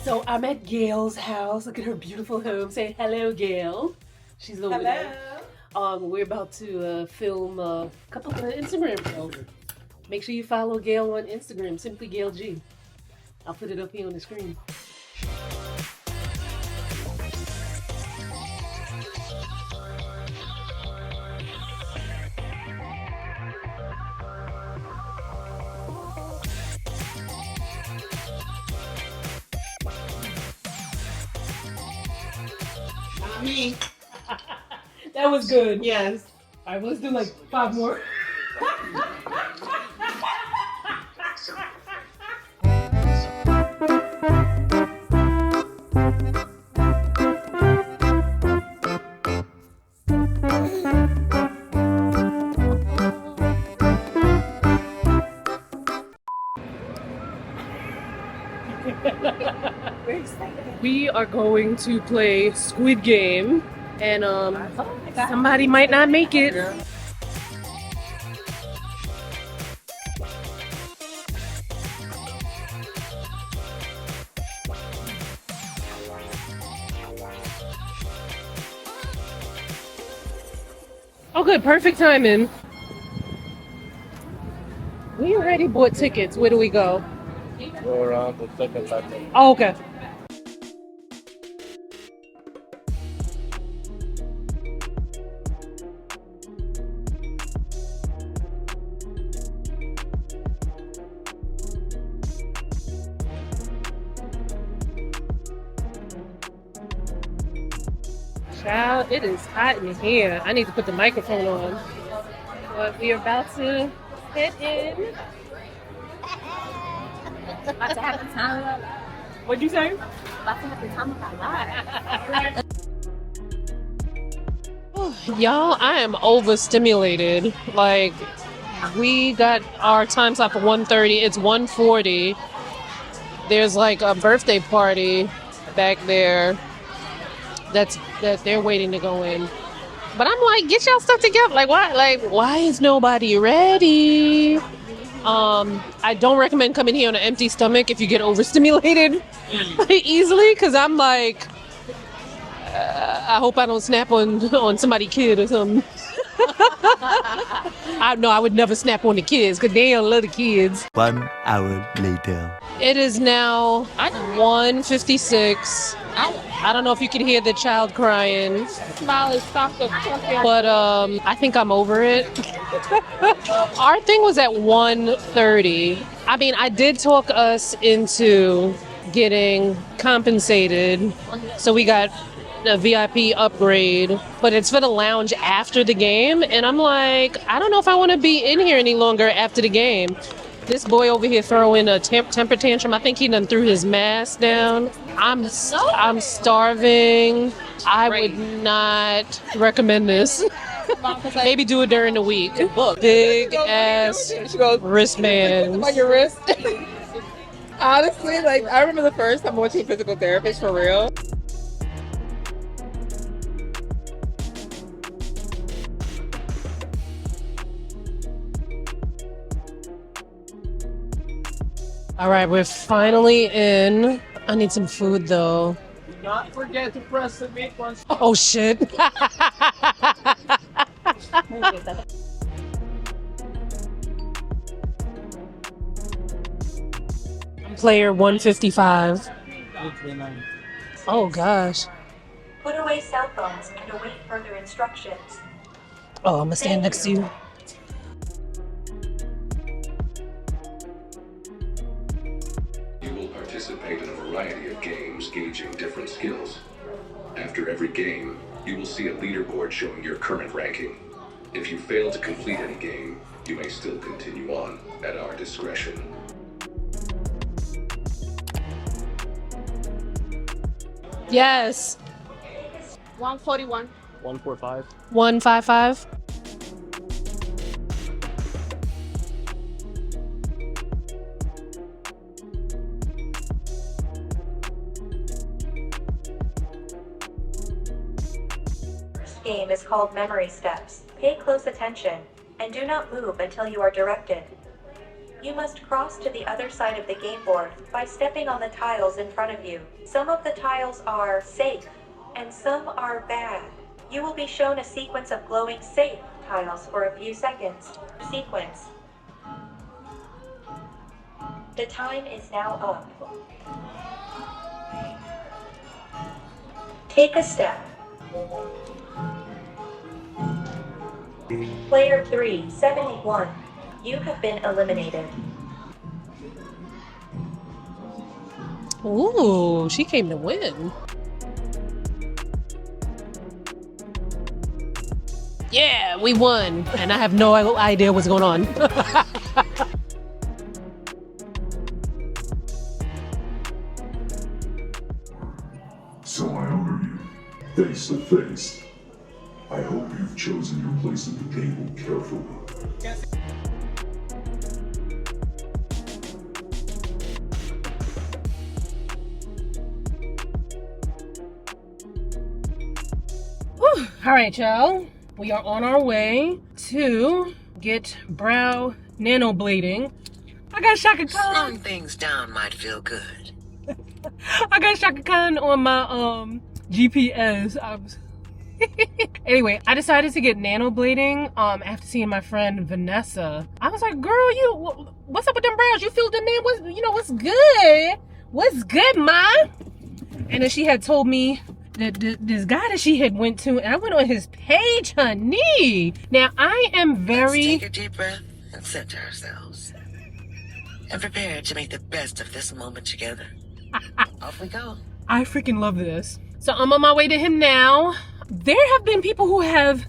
So I'm at Gail's house. Look at her beautiful home. Say hello, Gail. She's over there. We're about to film a couple of Instagram reels. Make sure you follow Gail on Instagram, Simply Gail G. I'll put it up here on the screen. Me. That was good. Yes. All right, let's do like 5 more. We are going to play Squid Game, and somebody might not make it. Oh good, perfect timing. We already bought tickets. Where do we go? Go around the second platform. Oh, okay. Child, it is hot in here. I need to put the microphone on. But we are about to head in. About to have the time of our life. What'd you say? About to have the time of our life. Y'all, I am overstimulated. Like, we got our time slot for 1:30. It's 1:40. There's like a birthday party back there that they're waiting to go in. But I'm like, get y'all stuff together. Like, why? Like, why is nobody ready? I don't recommend coming here on an empty stomach if you get overstimulated easily, because I'm like, I hope I don't snap on somebody's kid or something. I would never snap on the kids, because they don't love the kids. 1 hour later. It is now 1:56. I don't know if you can hear the child crying, but I think I'm over it. Our thing was at 1:30. I mean, I did talk us into getting compensated, so we got a VIP upgrade, but it's for the lounge after the game, and I'm like, I don't know if I want to be in here any longer after the game. This boy over here throwing a temper tantrum. I think he done threw his mask down. I'm starving. I would not recommend this. Maybe do it during the week. Big ass wristbands. On your wrist. Honestly, like, I remember the first time I went to a physical therapist for real. All right, we're finally in. I need some food though. Do not forget to press the big ones. Oh shit. Player 155. Oh gosh. Put away cell phones and await further instructions. Oh, I'm gonna stand next to you. You will participate in a variety of games gauging different skills. After every game, you will see a leaderboard showing your current ranking. If you fail to complete any game, you may still continue on at our discretion. Yes. 141. 145. 155. First game is called Memory Steps. Pay close attention and do not move until you are directed. You must cross to the other side of the game board by stepping on the tiles in front of you. Some of the tiles are safe, and some are bad. You will be shown a sequence of glowing safe tiles for a few seconds. Sequence. The time is now up. Take a step. Player 371. You have been eliminated. Ooh, she came to win. Yeah, we won. And I have no idea what's going on. So I order you, face to face. I hope you've chosen your place at the table carefully. Whew. All right, y'all. We are on our way to get brow nanoblading. I got Shaka Khan. Slowing things down might feel good. I got Shaka Khan on my GPS. Anyway, I decided to get nanoblading after seeing my friend Vanessa. I was like, girl, what's up with them brows? You feel them, man? What's good? What's good, ma? And then she had told me that this guy that she had went to, and I went on his page, honey. Now, I am very... Let's take a deep breath and center ourselves. And prepare to make the best of this moment together. Off we go. I freaking love this. So I'm on my way to him now. There have been people who have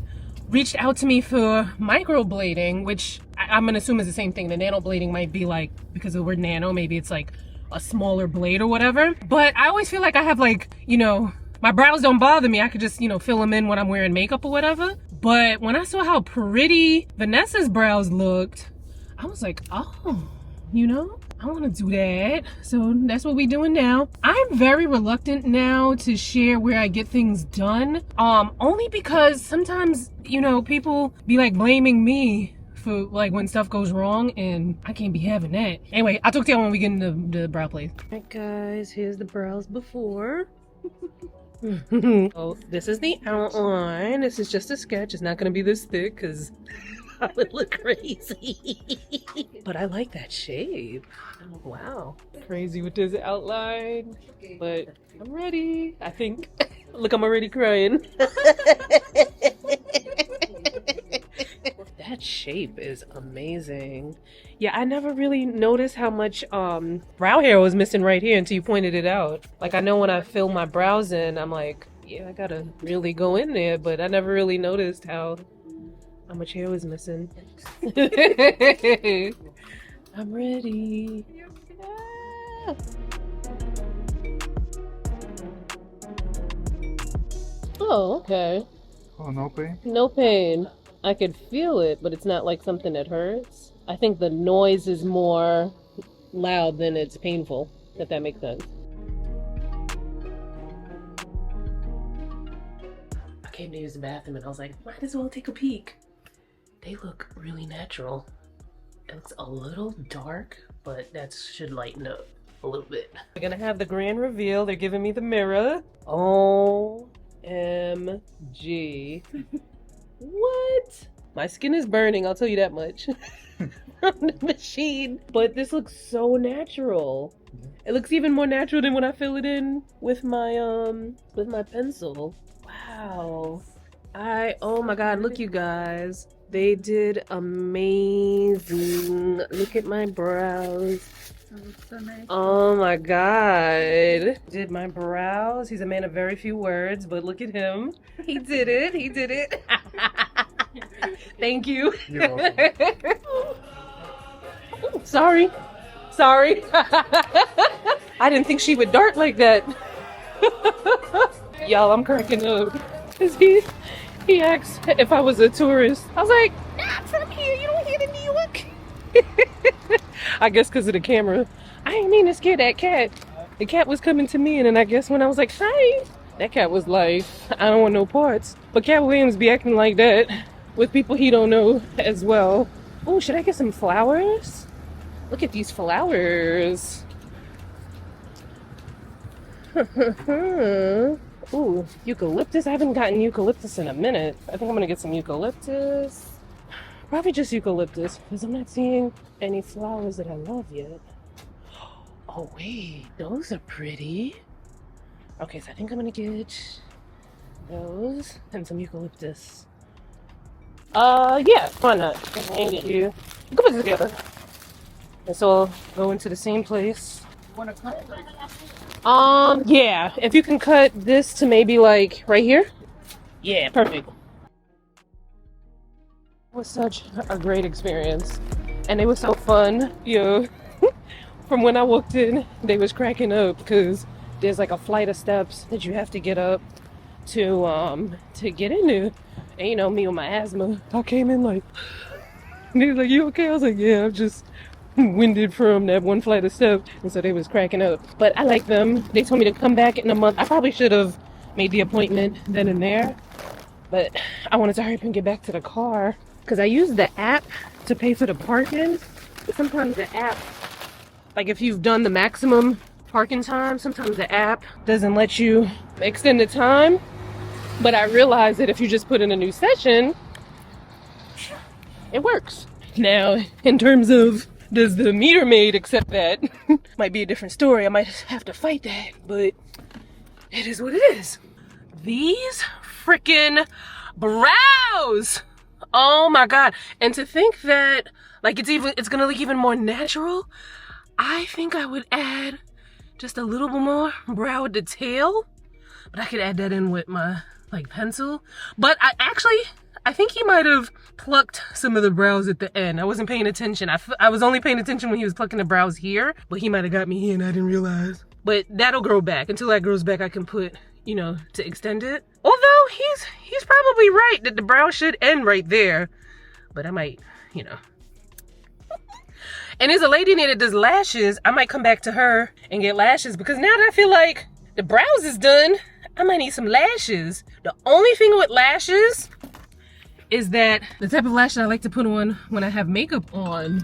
reached out to me for microblading, which I'm gonna assume is the same thing. The nanoblading might be like, because of the word nano, maybe it's like a smaller blade or whatever. But I always feel like I have like, my brows don't bother me. I could just, fill them in when I'm wearing makeup or whatever. But when I saw how pretty Vanessa's brows looked, I was like, oh, I want to do that. So that's what we're doing now. I'm very reluctant now to share where I get things done. Only because sometimes, people be like blaming me for like when stuff goes wrong, and I can't be having that. Anyway, I'll talk to y'all when we get into the brow place. All right, guys, here's the brows before. Oh, this is the outline. This is just a sketch. It's not going to be this thick because I would look crazy. But I like that shape. Oh, wow. Crazy with this outline. But I'm ready, I think. Look, I'm already crying. That shape is amazing. Yeah, I never really noticed how much brow hair was missing right here until you pointed it out. Like, I know when I fill my brows in, I'm like, yeah, I gotta really go in there, but I never really noticed how much hair was missing. I'm ready. Ah. Oh, okay. Oh, no pain? No pain. I could feel it, but it's not like something that hurts. I think the noise is more loud than it's painful, if that makes sense. I came to use the bathroom and I was like, might as well take a peek. They look really natural. It looks a little dark, but that should lighten up a little bit. We're gonna have the grand reveal. They're giving me the mirror. OMG. What? My skin is burning, I'll tell you that much. From the machine. But this looks so natural. It looks even more natural than when I fill it in with my pencil. Wow. Oh my god, look you guys. They did amazing. Look at my brows. So nice. Oh my god. Did my brows. He's a man of very few words, but look at him. He did it. He did it. Thank you. You're welcome. Ooh, sorry. Sorry. I didn't think she would dart like that. Y'all, I'm cracking up. He asked if I was a tourist. I was like, nah, I'm from here. You don't hear the New York. I guess because of the camera. I didn't mean to scare that cat. The cat was coming to me, and then I guess when I was like, hi, that cat was like, I don't want no parts. But Cat Williams be acting like that with people he don't know as well. Oh, should I get some flowers? Look at these flowers. Ooh, eucalyptus. I haven't gotten eucalyptus in a minute. I think I'm gonna get some eucalyptus. Probably just eucalyptus, because I'm not seeing any flowers that I love yet. Oh wait, those are pretty. Okay, so I think I'm gonna get those and some eucalyptus. Yeah, why not? And get you. We can put it together. And so I'll go into the same place. Yeah, if you can cut this to maybe like right here. Yeah, perfect. It was such a great experience. And it was so fun, you know. From when I walked in, they was cracking up because there's like a flight of steps that you have to get up to get in there. And you know, me with my asthma, I came in like, and they was like, "You okay?" I was like, "Yeah, I'm just winded from that one flight of steps." And so they was cracking up. But I like them. They told me to come back in a month. I probably should have made the appointment then and there, but I wanted to hurry up and get back to the car because I used the app to pay for the parking. But sometimes the app, like if you've done the maximum parking time, sometimes the app doesn't let you extend the time. But I realized that if you just put in a new session, it works. Now, in terms of does the meter maid accept that, might be a different story. I might have to fight that, but it is what it is. These freaking brows! Oh my god. And to think that like it's gonna look even more natural, I think I would add just a little bit more brow detail. But I could add that in with my like pencil. But I think he might have plucked some of the brows at the end. I wasn't paying attention. I was only paying attention when he was plucking the brows here, but he might have got me here and I didn't realize. But that'll grow back. Until that grows back, I can put, you know, to extend it. Although he's probably right that the brow should end right there. But I might, you know. And there's a lady in there that does lashes. I might come back to her and get lashes because now that I feel like the brows is done, I might need some lashes. The only thing with lashes is that the type of lashes I like to put on when I have makeup on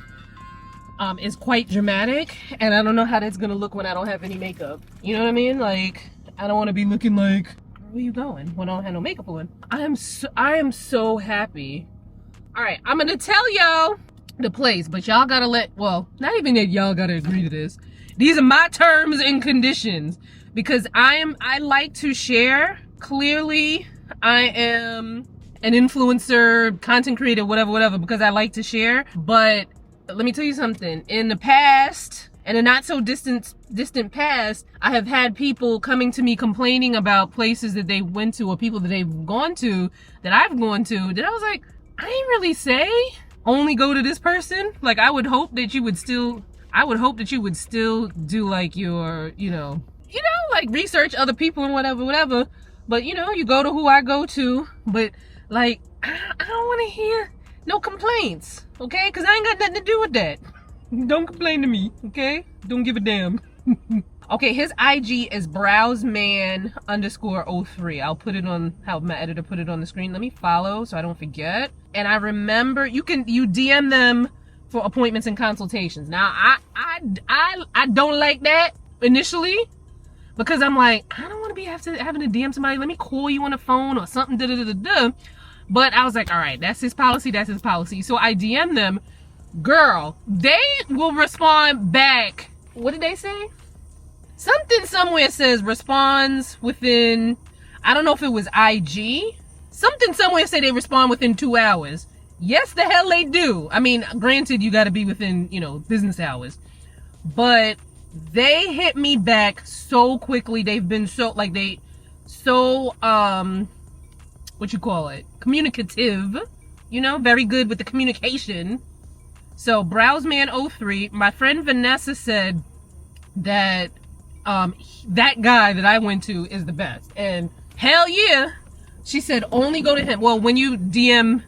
is quite dramatic, and I don't know how that's gonna look when I don't have any makeup. You know what I mean? Like, I don't want to be looking like, where you going when I don't have no makeup on? I am so happy. All right, I'm gonna tell y'all the place, but y'all gotta well, not even that y'all gotta agree to this. These are my terms and conditions because I like to share. Clearly, I am an influencer, content creator, whatever, because I like to share. But let me tell you something. In the past, and a not so distant past, I have had people coming to me complaining about places that they went to or people that they've gone to, that I've gone to, that I was like, I didn't really say only go to this person. Like, I would hope that you would still do like your, you know, like research other people and whatever. But you know, you go to who I go to, but like, I don't want to hear no complaints, okay? Because I ain't got nothing to do with that. Don't complain to me, okay? Don't give a damn. Okay, his IG is browseman_03. I'll put it on, how my editor put it on the screen. Let me follow so I don't forget. And I remember, you DM them for appointments and consultations. Now, I don't like that initially, because I'm like, I don't want to be having to DM somebody. Let me call you on the phone or something. But I was like, all right, that's his policy. So I DM them. Girl, they will respond back. What did they say? Something somewhere says responds within, I don't know if it was IG. Something somewhere say they respond within 2 hours. Yes, the hell they do. I mean, granted, you got to be within, you know, business hours. But they hit me back so quickly. They've been so, like, what you call it? Communicative. You know, very good with the communication. So, Browseman03, my friend Vanessa said that that guy that I went to is the best. And hell yeah. She said only go to him. Well, when you DM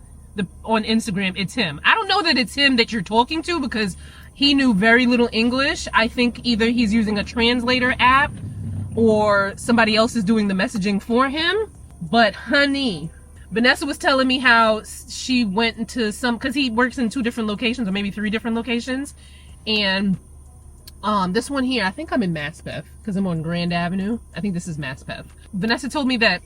on Instagram, it's him. I don't know that it's him that you're talking to because he knew very little English. I think either he's using a translator app or somebody else is doing the messaging for him. But honey, Vanessa was telling me how she went into because he works in 2 different locations or maybe 3 different locations. And this one here, I think I'm in Maspeth because I'm on Grand Avenue. I think this is Maspeth. Vanessa told me that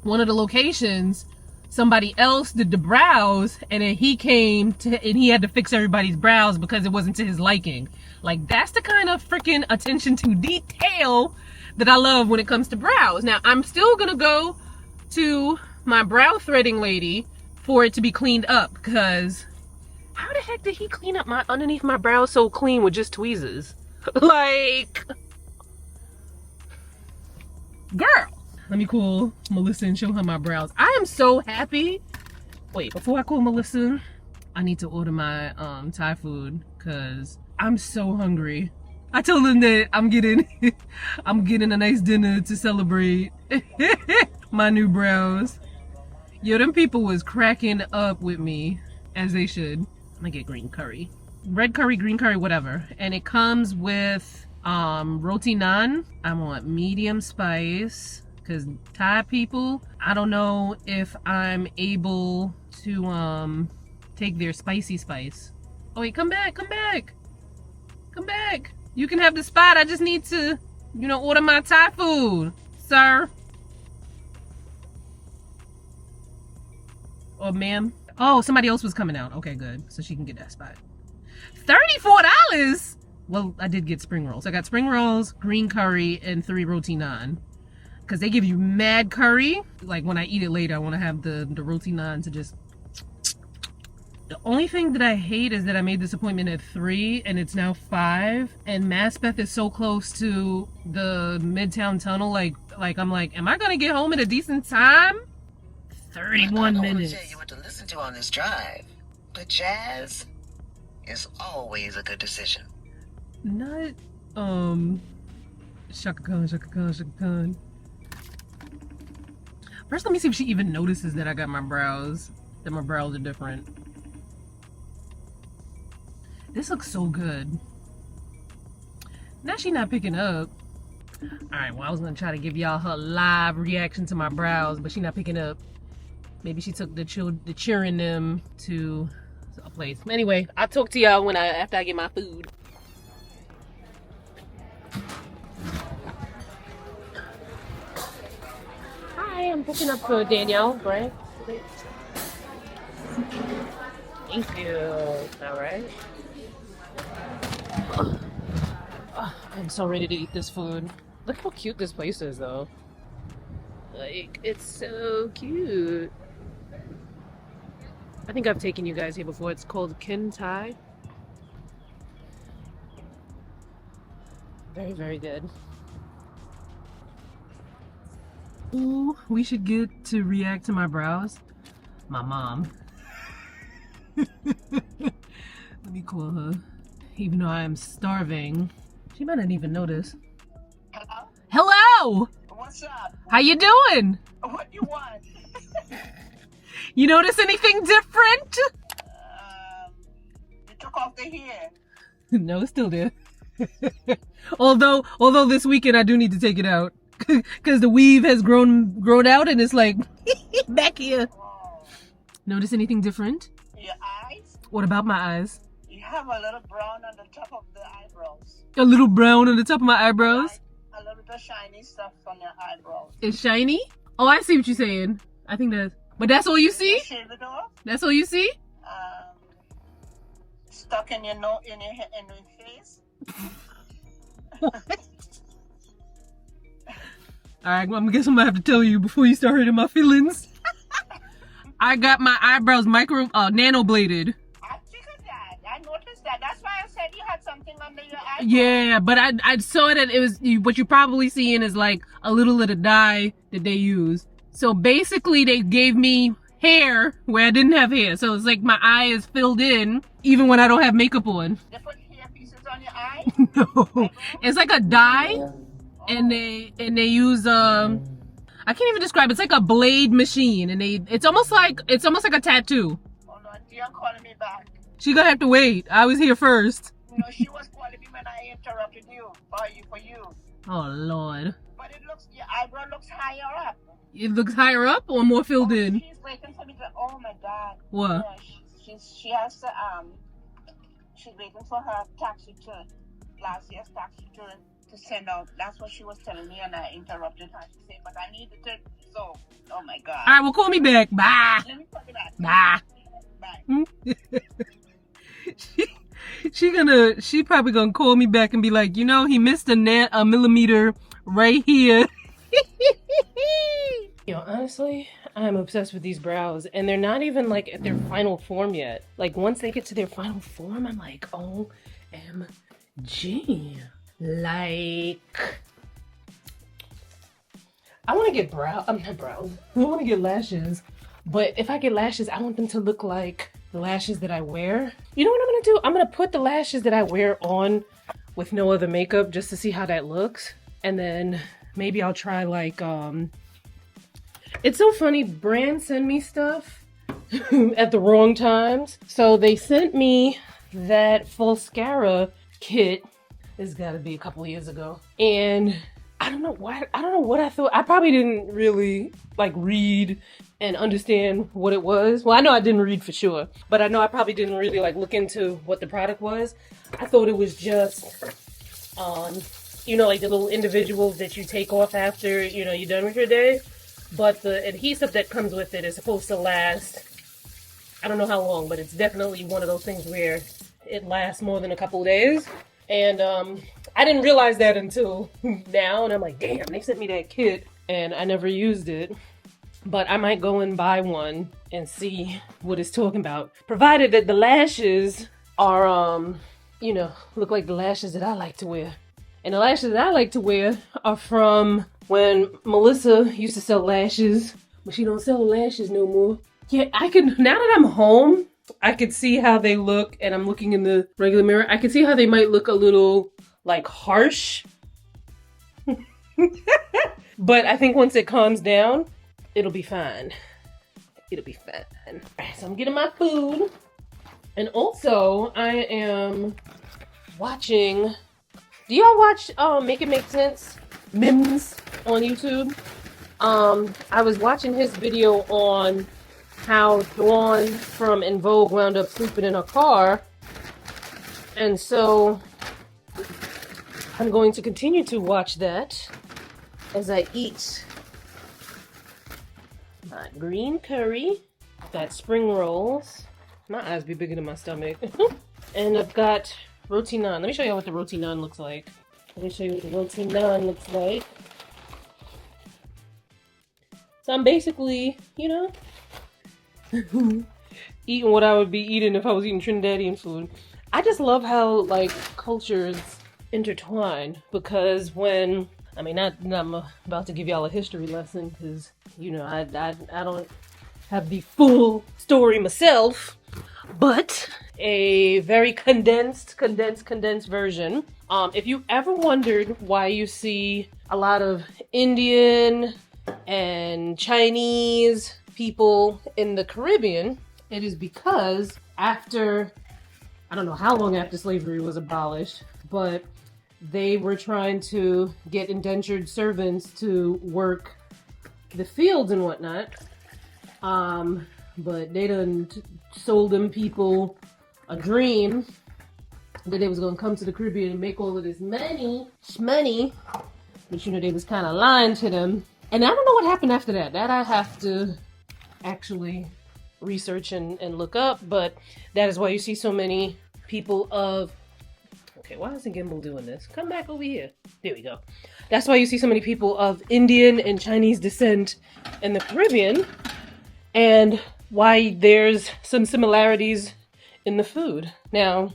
one of the locations, somebody else did the brows, and then he came to, and he had to fix everybody's brows because it wasn't to his liking. Like, that's the kind of freaking attention to detail that I love when it comes to brows. Now, I'm still gonna go to my brow threading lady for it to be cleaned up, because how the heck did he clean up my underneath my brows so clean with just tweezers? Like, girl. Let me call Melissa and show her my brows. I am so happy. Wait, before I call Melissa, I need to order my Thai food because I'm so hungry. I told them that I'm getting a nice dinner to celebrate my new brows. Yo, them people was cracking up with me, as they should. I'm gonna get green curry. Red curry, green curry, whatever. And it comes with roti naan. I want medium spice. Because Thai people, I don't know if I'm able to take their spicy spice. Oh wait, come back, come back. Come back. You can have the spot. I just need to, you know, order my Thai food, sir. Or ma'am. Oh, somebody else was coming out. Okay, good. So she can get that spot. $34? Well, I did get spring rolls. I got spring rolls, green curry, and 3 roti naan. Because they give you mad curry. Like, when I eat it later, I want to have the roti naan to just... The only thing that I hate is that I made this appointment at 3 and it's now 5. And Maspeth is so close to the Midtown Tunnel. Like I'm like, am I going to get home at a decent time? 31 minutes. I don't tell you what to listen to on this drive, but jazz is always a good decision. Not, Shaka Khan, Shaka Khan, Shaka Khan. First, let me see if she even notices that I got my brows, that my brows are different. This looks so good. Now she's not picking up. Alright, well, I was gonna try to give y'all her live reaction to my brows, but she's not picking up. Maybe she took the cheering them to a place. Anyway, I'll talk to y'all after I get my food. Hi, I'm picking up for Danielle, right? Thank you. All right. I'm so ready to eat this food. Look how cute this place is, though. Like, it's so cute. I think I've taken you guys here before. It's called Kin Thai. Very, very good. Ooh, we should get to react to my brows. My mom. Let me call her. Even though I am starving, she might not even notice. Hello? Hello! What's up? How you doing? What you want? You notice anything different? You took off the hair. No, it's still there. although this weekend I do need to take it out. Because the weave has grown out and it's like back here. Oh. Notice anything different? Your eyes? What about my eyes? You have a little brown on the top of the eyebrows. A little brown on the top of my eyebrows? A little bit of shiny stuff on your eyebrows. It's shiny? Oh, I see what you're saying. I think but that's all you see? Shave it off? That's all you see? Stuck in your nose, in your face. Alright, well, I guess I'm gonna have to tell you before you start hurting my feelings. I got my eyebrows nanobladed. I figured that. I noticed that. That's why I said you had something under your eyebrow. Yeah, but I saw that it was, what you're probably seeing is like a little of the dye that they use. So basically they gave me hair where I didn't have hair. So it's like my eye is filled in even when I don't have makeup on. They put hair pieces on your eye? No. It's like a dye and they use I can't even describe it. It's like a blade machine and it's almost like a tattoo. Hold on, Dion calling me back. She gonna have to wait. I was here first. No, she was calling me when I interrupted you. For you. Oh Lord. But your eyebrow looks higher up. It looks higher up or more filled in? She's waiting for me to, oh my God. What? Yeah, she has to, she's waiting for her tax return, last year's tax return, to send out. That's what she was telling me, and I interrupted her. She said, but I need the third. So, oh my God. All right, well, call me back. Bye. Let me call you back. Bye. She probably gonna call me back and be like, you know, he missed a millimeter right here. Yo, honestly, I'm obsessed with these brows, and they're not even like at their final form yet. Like once they get to their final form, I'm like, OMG. Like, I want to get not brows. I want to get lashes, but if I get lashes, I want them to look like the lashes that I wear. You know what I'm gonna do? I'm gonna put the lashes that I wear on with no other makeup just to see how that looks, and then maybe I'll try like it's so funny, brands send me stuff at the wrong times. So they sent me that Fulscara kit. It's gotta be a couple years ago. And I don't know why, I don't know what I thought. I probably didn't really like read and understand what it was. Well, I know I didn't read for sure, but I know I probably didn't really like look into what the product was. I thought it was just, you know, like the little individuals that you take off after, you know, you're done with your day. But the adhesive that comes with it is supposed to last, I don't know how long, but it's definitely one of those things where it lasts more than a couple of days. And I didn't realize that until now, and I'm like, damn, they sent me that kit, and I never used it. But I might go and buy one and see what it's talking about, provided that the lashes are, you know, look like the lashes that I like to wear. And the lashes that I like to wear are from when Melissa used to sell lashes, but she don't sell lashes no more. Yeah, I can, now that I'm home, I could see how they look, and I'm looking in the regular mirror. I can see how they might look a little, like, harsh. But I think once it calms down, it'll be fine. It'll be fine. Alright, so I'm getting my food. And also, I am watching... Do y'all watch Make It Make Sense? Mims on YouTube? I was watching his video on how Dawn from En Vogue wound up sleeping in a car. And so I'm going to continue to watch that as I eat my green curry, got spring rolls. My eyes be bigger than my stomach. And I've got roti naan. Let me show you what the roti naan looks like. Let me show you what the roti naan looks like. So I'm basically, you know, eating what I would be eating if I was eating Trinidadian food. I just love how, like, cultures intertwine, because when, I mean, I'm about to give y'all a history lesson, because, you know, I don't have the full story myself, but a very condensed version. If you ever wondered why you see a lot of Indian and Chinese people in the Caribbean, it is because after, I don't know how long after slavery was abolished, but they were trying to get indentured servants to work the fields and whatnot. But they done sold them people a dream that they was gonna come to the Caribbean and make all of this money, but you know, they was kind of lying to them. And I don't know what happened after that. That I have to actually research and look up, but that is why you see so many people of, okay, why isn't Gimbal doing this? Come back over here. There we go. That's why you see so many people of Indian and Chinese descent in the Caribbean, and why there's some similarities in the food. Now,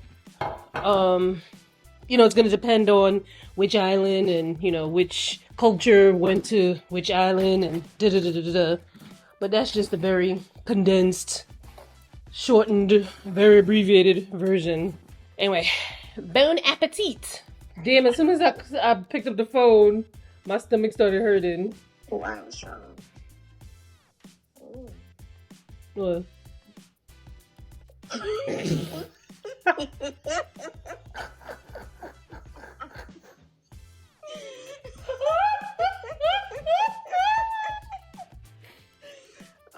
you know, it's going to depend on which island and, you know, which culture went to which island and da-da-da-da-da. But that's just a very condensed, shortened, very abbreviated version. Anyway, bon appetit. Damn, as soon as I picked up the phone, my stomach started hurting. Wow, Sean. What?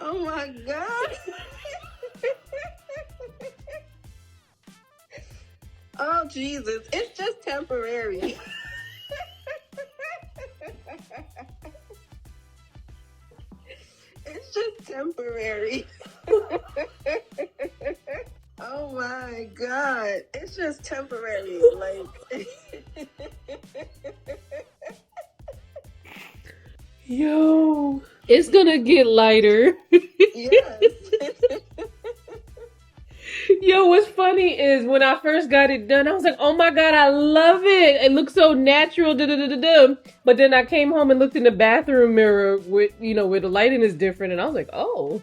Oh my God. Oh Jesus, it's just temporary. It's just temporary. Oh my God, it's just temporary. Like, Yo, it's gonna get lighter. yes. Yo, what's funny is when I first got it done, I was like, oh my God, I love it. It looks so natural. Da, da, da, da, da. But then I came home and looked in the bathroom mirror with, you know, where the lighting is different. And I was like, oh.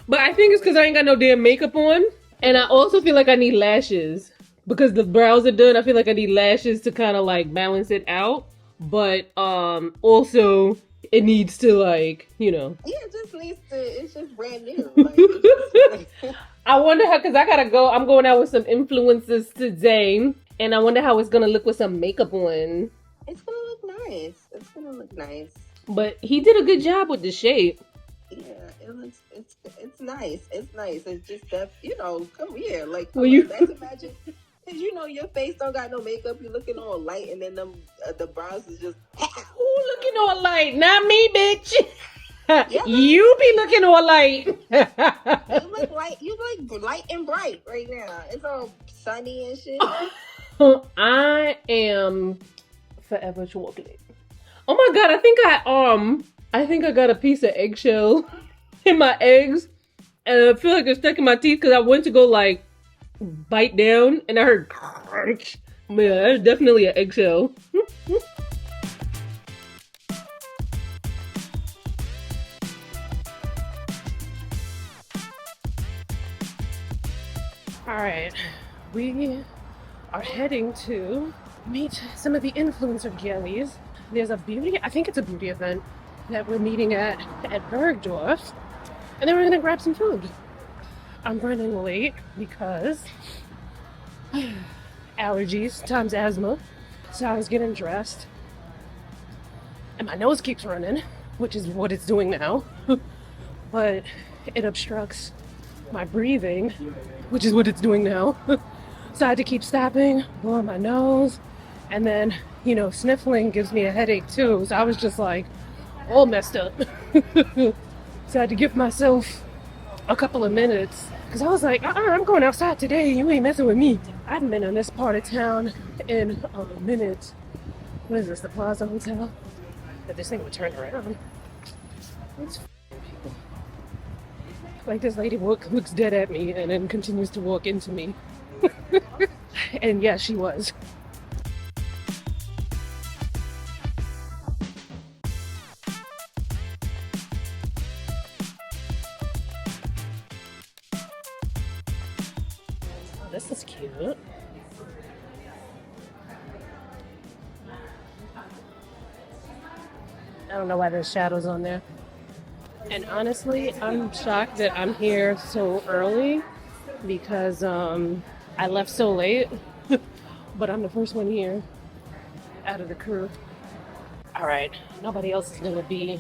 But I think it's because I ain't got no damn makeup on. And I also feel like I need lashes. Because the brows are done, I feel like I need lashes to kind of like balance it out. But also it needs to like, you know. Yeah, it just needs to, it's just brand new. Like, it's just, I wonder how, because I gotta go, I'm going out with some influencers today. And I wonder how it's gonna look with some makeup on. it's gonna look nice. It's gonna look nice. But he did a good job with the shape. Yeah, it looks, it's nice. It's nice. It's just that, you know, come here. Like, Well, you- let's imagine, because you know your face don't got no makeup. You're looking all light, and then them the brows is just. Who looking all light? Not me, bitch. Yeah. You be looking all light. You look like you look light and bright right now. It's all sunny and shit. I am forever chocolate. Oh my God, I think I got a piece of eggshell in my eggs, and I feel like it's stuck in my teeth because I went to go like bite down, and I heard crunch. Yeah, that's definitely an eggshell. All right, we are heading to meet some of the influencer girlies. There's a beauty, I think it's a beauty event that we're meeting at Bergdorf, and then we're gonna grab some food. I'm running late because allergies times asthma. So I was getting dressed and my nose keeps running, which is what it's doing now. But it obstructs my breathing, which is what it's doing now. So I had to keep stopping, blowing my nose, and then, you know, sniffling gives me a headache too. So I was just like all messed up. So I had to give myself a couple of minutes because I was like, I'm going outside today. You ain't messing with me. I haven't been in this part of town in a minute. What is this, the Plaza Hotel? That this thing would turn around. It's people. Like this lady looks dead at me and then continues to walk into me. And yeah, she was. Oh, this is cute. I don't know why there's shadows on there. And honestly, I'm shocked that I'm here so early because I left so late. But I'm the first one here out of the crew. All right, nobody else is gonna be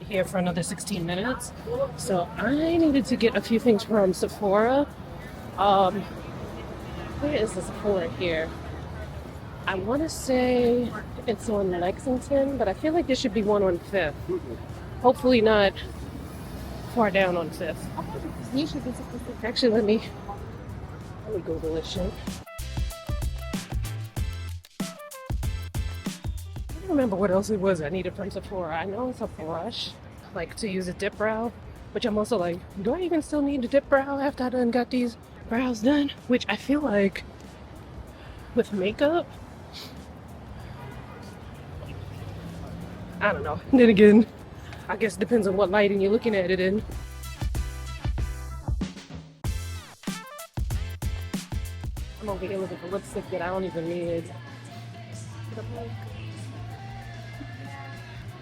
here for another 16 minutes. So I needed to get a few things from Sephora. Where is the Sephora here? I want to say it's on Lexington, but I feel like there should be one on 5th. Hopefully not far down on 5th. Actually, let me Google this shit. I don't remember what else it was I needed from Sephora. I know it's a brush, like to use a dip brow, which I'm also like, do I even still need a dip brow after I done got these brows done? Which I feel like with makeup, I don't know. Then again, I guess it depends on what lighting you're looking at it in. I'm over here looking for lipstick that I don't even need. Let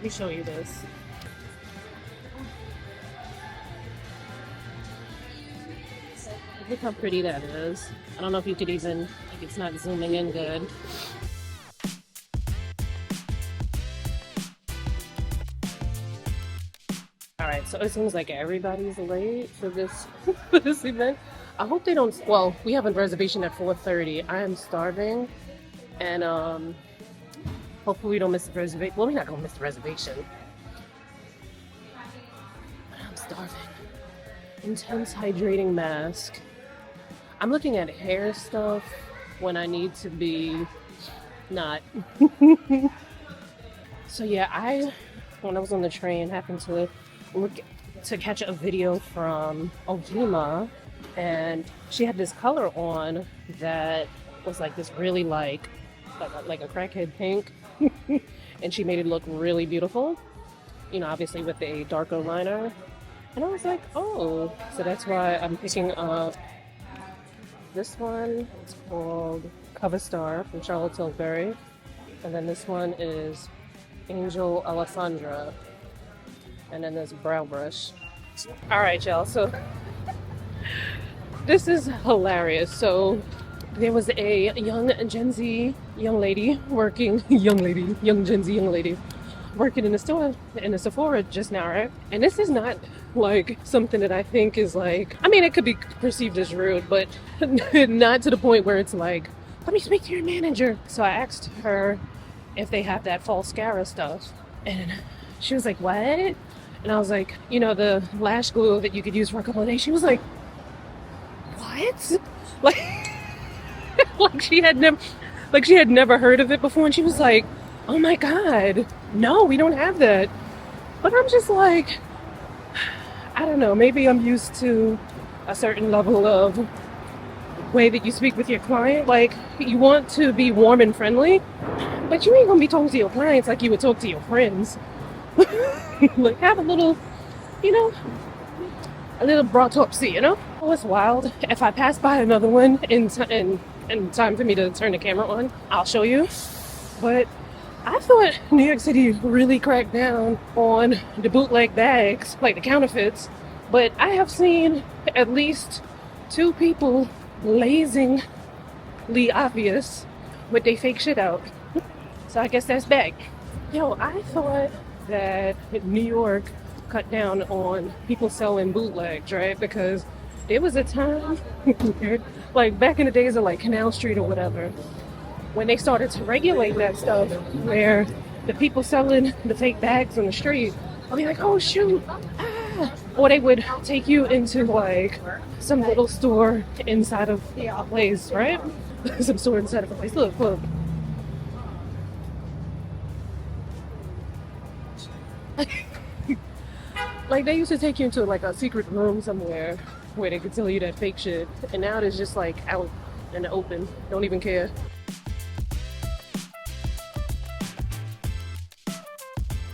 me show you this. Look how pretty that is. I don't know if you could even, like it's not zooming in good. All right, Alright, so it seems like everybody's late for this for this event. I hope they don't. Well, we have a reservation at 4:30. I am starving, and hopefully we don't miss the reservation. Well, we're not gonna miss the reservation. But I'm starving. Intense hydrating mask. I'm looking at hair stuff when I need to be not. So yeah, when I was on the train, happened to catch a video from Ojima, and she had this color on that was like this really like a crackhead pink, and she made it look really beautiful. You know, obviously with a darker liner, and I was like, oh, so that's why I'm picking up this one. It's called Cover Star from Charlotte Tilbury, and then this one is Angel Alessandra, and then there's Brow Brush. All right, y'all, so this is hilarious. So there was a young Gen Z young lady working working in a store, in a Sephora just now, right? And this is not like something that I think is like, I mean, it could be perceived as rude, but not to the point where it's like, let me speak to your manager. So I asked her if they have that false mascara stuff, and she was like, what? And I was like, you know, the lash glue that you could use for a couple of days. She was like, what? Like she had never heard of it before, and she was like, oh my god, no, we don't have that. But I'm just like, I don't know, maybe I'm used to a certain level of way that you speak with your client. Like, you want to be warm and friendly, but you ain't gonna be talking to your clients like you would talk to your friends. Like, have a little, you know, a little broad-topsy, you know? Oh, it's wild. If I pass by another one in time for me to turn the camera on, I'll show you. But I thought New York City really cracked down on the bootleg bags, like the counterfeits. But I have seen at least 2 people blazingly obvious with they fake shit out. So I guess that's back. Yo, I thought that New York cut down on people selling bootlegs, right? Because there was a time, like back in the days of like Canal Street or whatever, when they started to regulate that stuff, where the people selling the fake bags on the street, I'll be like, oh shoot, ah! Or they would take you into like some little store inside of a place, right? Some store inside of a place. Look. Like they used to take you into like a secret room somewhere where they could tell you that fake shit, and now it's just like out in the open. Don't even care.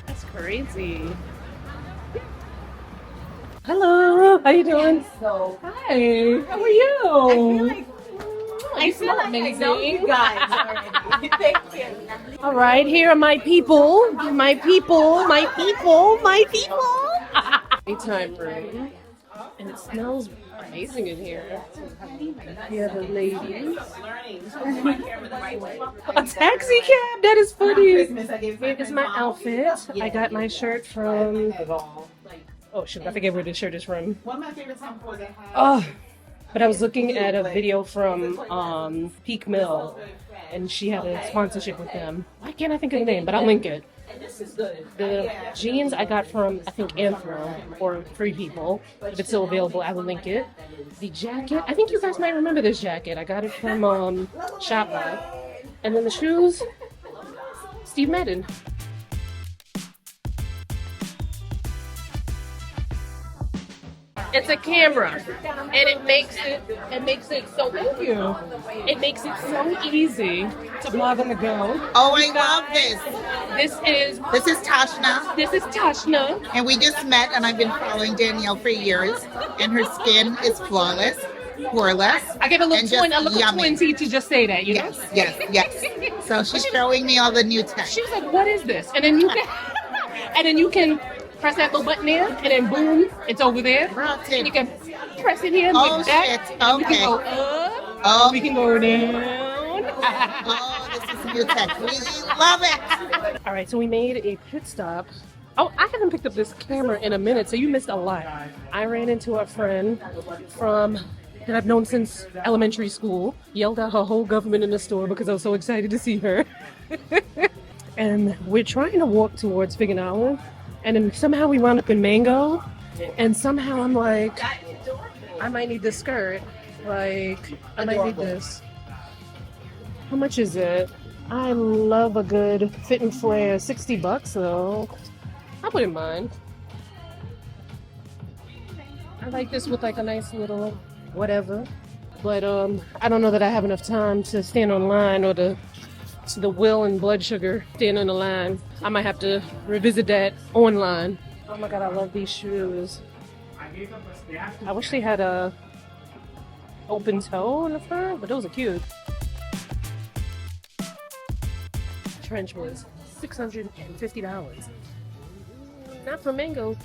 That's crazy. Hello, how you doing? So, hi, how are you? I feel like amazing. I know you guys already. Thank you. All right, here are my people. Daytime room, and it smells amazing in here. Here are the ladies. A taxi cab? That is funny. Here is my outfit. I got my shirt from. Oh shoot, I forget where this shirt is from. One of my favorite songs was it. Oh, but I was looking at a video from Peak Mill, and she had a sponsorship with them. Why can't I think of the name? But I'll link it. The jeans I got from, I think, Anthro, or Free People. If it's still available, I will link it. The jacket, I think you guys might remember this jacket. I got it from Shopify. And then the shoes, Steve Madden. It's a camera, and it makes it so, thank you. It makes it so easy to vlog on the go. Oh, I love this. This is Tashna. This is Tashna. And we just met, and I've been following Danielle for years, and her skin is flawless, poreless. I gave a little yummy. 20 to just say that, you know? Yes. So she's showing me all the new tech. She was like, what is this? And then you can press that little button there, and then boom, it's over there. And you can press it here like that. Shit. Okay. We can go up. We can go down. Oh, this is new tech. We love it. All right, so we made a pit stop Oh, I haven't picked up this camera in a minute, so you missed a lot. I ran into a friend that I've known since elementary school. Yelled out her whole government in the store because I was so excited to see her. And we're trying to walk towards Fig and Olive, and then somehow we wound up in Mango, and somehow I'm like, I might need this skirt. Like, I might need this. How much is it? I love a good fit and flare. $60 though. I wouldn't mind. I like this with like a nice little whatever. But I don't know that I have enough time to stand online or the will and blood sugar stand on the line. I might have to revisit that online. Oh my god, I love these shoes. I wish they had a open toe in the front, but those are cute. Trench was $650. Not for Mango.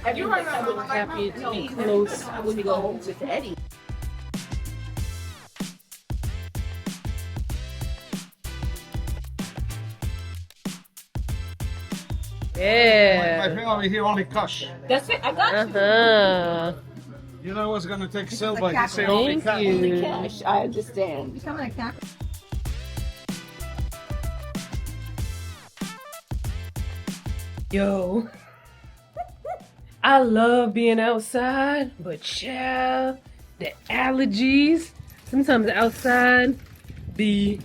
I'm happy to be close. I wouldn't go home with Eddie. Yeah. My thing over here only cash. That's it. I got You know what's gonna take silver? You say Thank only cash. you. you. Cash. I understand. Becoming a cap. Yo. I love being outside, but child, the allergies. Sometimes outside be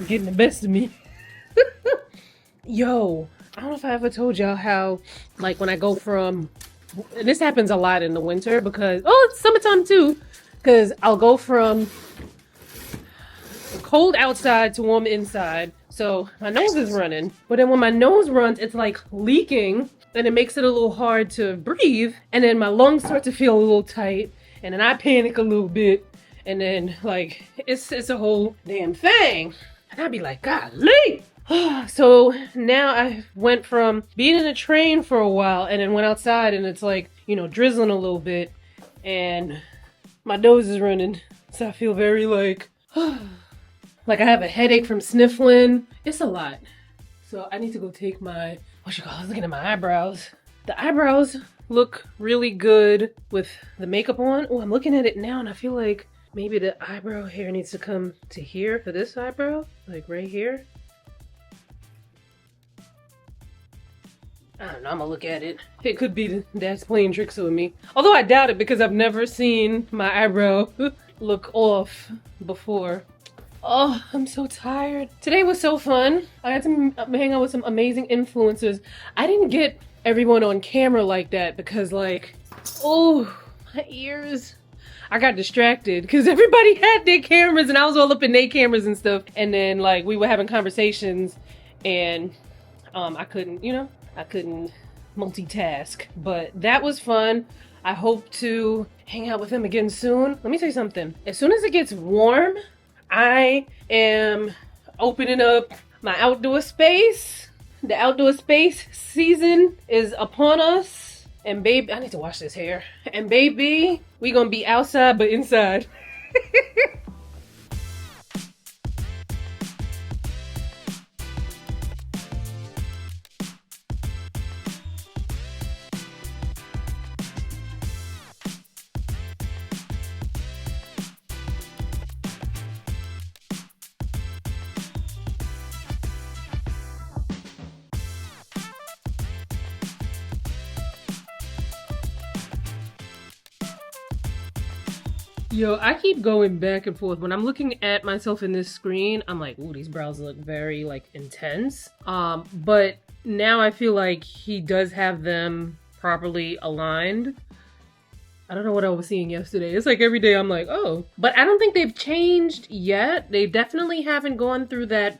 getting the best of me. Yo, I don't know if I ever told y'all how, like, when I go from, and this happens a lot in the winter because, oh, it's summertime too, because I'll go from cold outside to warm inside. So my nose is running, but then when my nose runs, it's like leaking, and it makes it a little hard to breathe, and then my lungs start to feel a little tight, and then I panic a little bit, and then like it's a whole damn thing, and I'd be like, golly. So now I went from being in a train for a while, and then went outside, and it's like, you know, drizzling a little bit, and my nose is running, so I feel very like like I have a headache from sniffling. It's a lot. So I need to go take my, I was looking at my eyebrows. The eyebrows look really good with the makeup on. Oh, I'm looking at it now and I feel like maybe the eyebrow hair needs to come to here for this eyebrow. Like right here. I don't know, I'm gonna look at it. It could be that's playing tricks with me. Although I doubt it because I've never seen my eyebrow look off before. Oh, I'm so tired. Today was so fun. I got to hang out with some amazing influencers. I didn't get everyone on camera like that because like, oh, my ears. I got distracted because everybody had their cameras and I was all up in their cameras and stuff. And then like we were having conversations and I couldn't, you know, I couldn't multitask. But that was fun. I hope to hang out with them again soon. Let me tell you something. As soon as it gets warm, I am opening up my outdoor space. The outdoor space season is upon us. And baby, I need to wash this hair. And baby, we gonna be outside but inside. Yo, I keep going back and forth. When I'm looking at myself in this screen, I'm like, ooh, these brows look very like intense. But now I feel like he does have them properly aligned. I don't know what I was seeing yesterday. It's like every day I'm like, oh. But I don't think they've changed yet. They definitely haven't gone through that,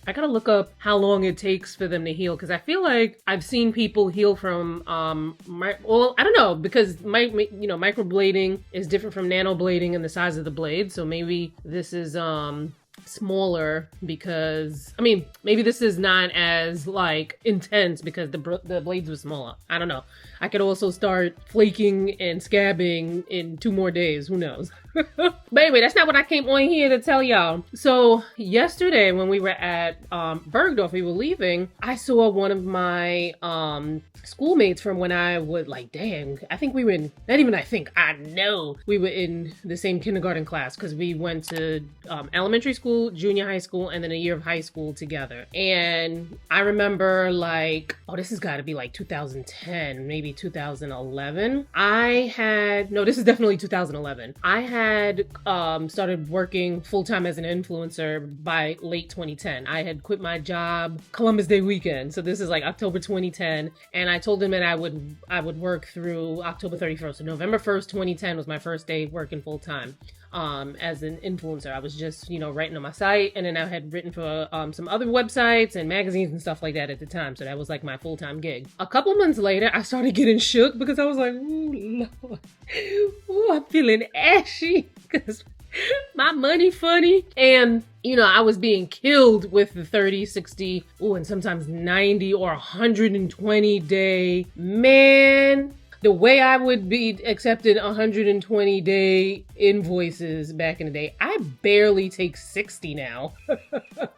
I gotta look up how long it takes for them to heal because I feel like I've seen people heal from, well, I don't know, because microblading is different from nanoblading in the size of the blade. So maybe this is smaller because, I mean, maybe this is not as like intense because the blades were smaller. I don't know. I could also start flaking and scabbing in 2 more days. Who knows? But anyway, that's not what I came on here to tell y'all. So yesterday when we were at Bergdorf, we were leaving, I saw one of my schoolmates from when I was like, dang, I think we were in, not even I know we were in the same kindergarten class because we went to elementary school, junior high school, and then a year of high school together. And I remember like, oh, this has got to be like 2010, maybe 2011. This is definitely 2011. I had started working full-time as an influencer by late 2010. I had quit my job Columbus Day weekend. So this is like October 2010. And I told them that I would work through October 31st. So November 1st, 2010 was my first day working full-time. As an influencer. I was just, writing on my site, and then I had written for some other websites and magazines and stuff like that at the time. So that was like my full-time gig. A couple months later, I started getting shook because I was like, ooh, Lord. Ooh, I'm feeling ashy because my money funny. And, I was being killed with the 30, 60, and sometimes 90 or 120 day. Man, the way I would be accepting 120-day invoices back in the day, I barely take 60 now.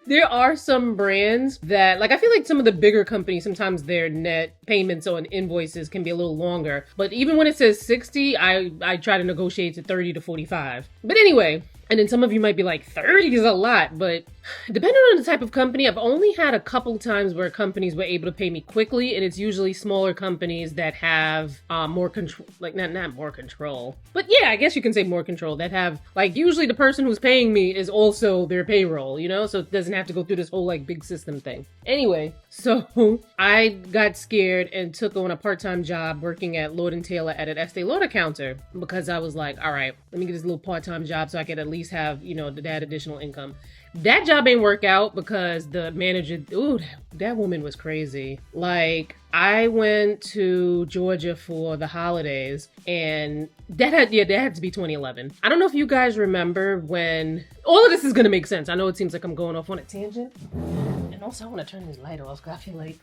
There are some brands that, like, I feel like some of the bigger companies, sometimes their net payments on invoices can be a little longer. But even when it says 60, I try to negotiate to 30 to 45. But anyway, and then some of you might be like, 30 is a lot, but depending on the type of company, I've only had a couple times where companies were able to pay me quickly, and it's usually smaller companies that have more control, like not more control, but yeah, I guess you can say more control, that have, like, usually the person who's paying me is also their payroll, so it doesn't have to go through this whole like big system thing. Anyway, so I got scared and took on a part-time job working at Lord & Taylor at an Estee Lauder counter because I was like, all right, let me get this little part-time job so I could at least have, that additional income. That job ain't work out because the manager, that woman was crazy. Like, I went to Georgia for the holidays, and that had to be 2011. I don't know if you guys remember when, all of this is gonna make sense. I know it seems like I'm going off on a tangent. And also I wanna turn this light off because I feel like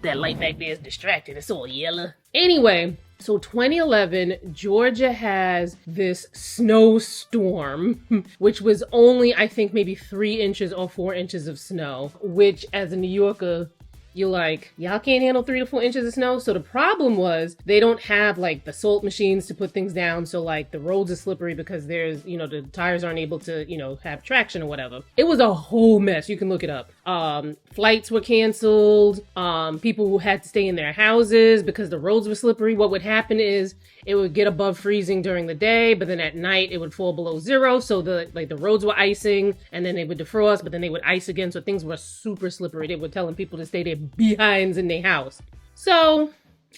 that light back there is distracted. It's all yellow. Anyway, so 2011, Georgia has this snowstorm, which was only, I think, maybe 3 inches or 4 inches of snow, which as a New Yorker, you're like, y'all can't handle 3 to 4 inches of snow. So the problem was they don't have like the salt machines to put things down. So like the roads are slippery because there's, the tires aren't able to, have traction or whatever. It was a whole mess. You can look it up. Flights were canceled. People had to stay in their houses because the roads were slippery. What would happen is it would get above freezing during the day, but then at night it would fall below 0. So the roads were icing, and then they would defrost, but then they would ice again. So things were super slippery. They were telling people to stay their behinds in their house. So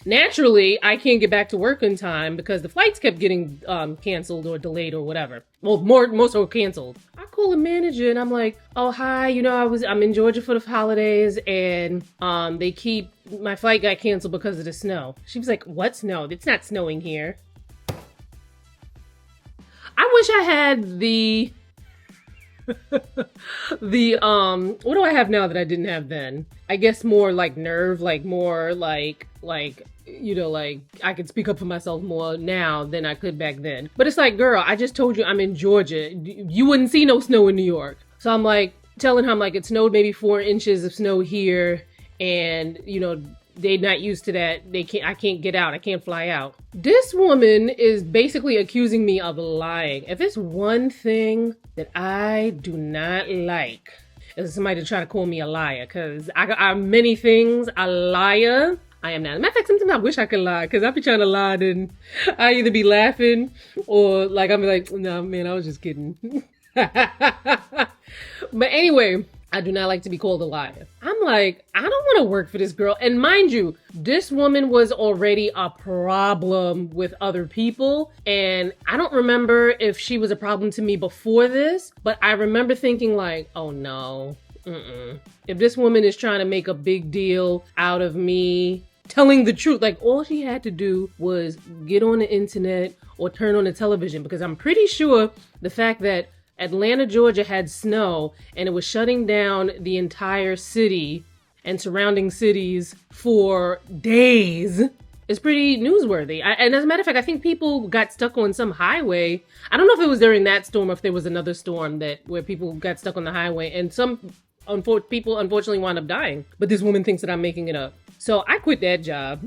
naturally, I can't get back to work in time because the flights kept getting canceled or delayed or whatever. Well, most were canceled. I call the manager and I'm like, oh, hi, I'm in Georgia for the holidays, and my flight got canceled because of the snow. She was like, what snow? It's not snowing here. I wish I had what do I have now that I didn't have then? I guess more like nerve, like more like I could speak up for myself more now than I could back then. But it's like, girl, I just told you I'm in Georgia. You wouldn't see no snow in New York. So I'm like telling her, it snowed maybe 4 inches of snow here, and they're not used to that. I can't get out. I can't fly out. This woman is basically accusing me of lying. If it's one thing that I do not like, is somebody to try to call me a liar, because I'm many things a liar. I am not. As a matter of fact, sometimes I wish I could lie, because I be trying to lie, then I either be laughing or like I'm like, no, man, I was just kidding. But anyway, I do not like to be called a liar. I'm like, I don't want to work for this girl. And mind you, this woman was already a problem with other people. And I don't remember if she was a problem to me before this, but I remember thinking like, oh no, if this woman is trying to make a big deal out of me telling the truth, like all she had to do was get on the internet or turn on the television, because I'm pretty sure the fact that Atlanta, Georgia had snow and it was shutting down the entire city and surrounding cities for days. is pretty newsworthy. And as a matter of fact, I think people got stuck on some highway. I don't know if it was during that storm or if there was another storm where people got stuck on the highway, and some people unfortunately wound up dying. But this woman thinks that I'm making it up. So I quit that job.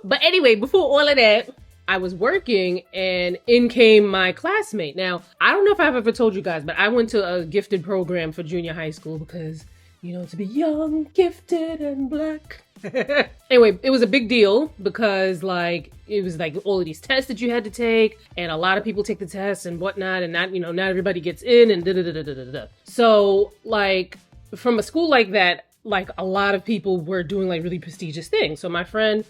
But anyway, before all of that, I was working and in came my classmate. Now, I don't know if I've ever told you guys, but I went to a gifted program for junior high school because, you know, to be young, gifted, and black. Anyway, it was a big deal because it was like all of these tests that you had to take, and a lot of people take the tests and whatnot, and not everybody gets in, and da-da-da-da-da-da. So from a school like that, a lot of people were doing really prestigious things. So my friend,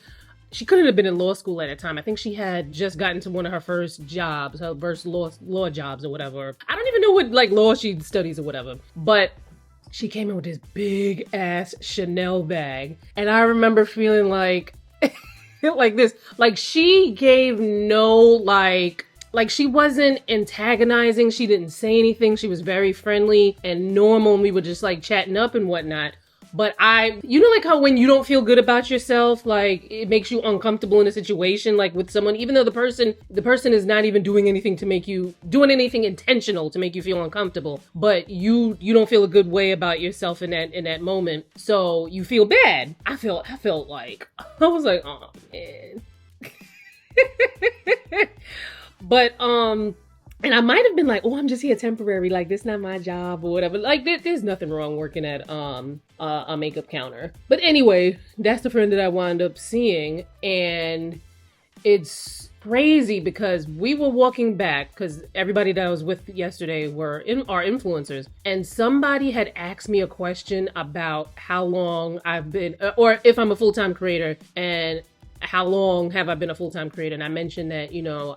she couldn't have been in law school at the time. I think she had just gotten to one of her first jobs, her first law jobs or whatever. I don't even know what law she studies or whatever. But she came in with this big ass Chanel bag. And I remember feeling like this. She gave no she wasn't antagonizing. She didn't say anything. She was very friendly and normal. And we were just chatting up and whatnot. But how when you don't feel good about yourself, it makes you uncomfortable in a situation, with someone, even though the person is not even doing anything intentional to make you feel uncomfortable, but you don't feel a good way about yourself in that moment. So you feel bad. I was like, oh man. But, and I might have been like, oh, I'm just here temporary. This not my job or whatever. There's nothing wrong working at a makeup counter. But anyway, that's the friend that I wound up seeing. And it's crazy because we were walking back because everybody that I was with yesterday are influencers. And somebody had asked me a question about how long I've been, or if I'm a full-time creator, and how long have I been a full-time creator? And I mentioned that,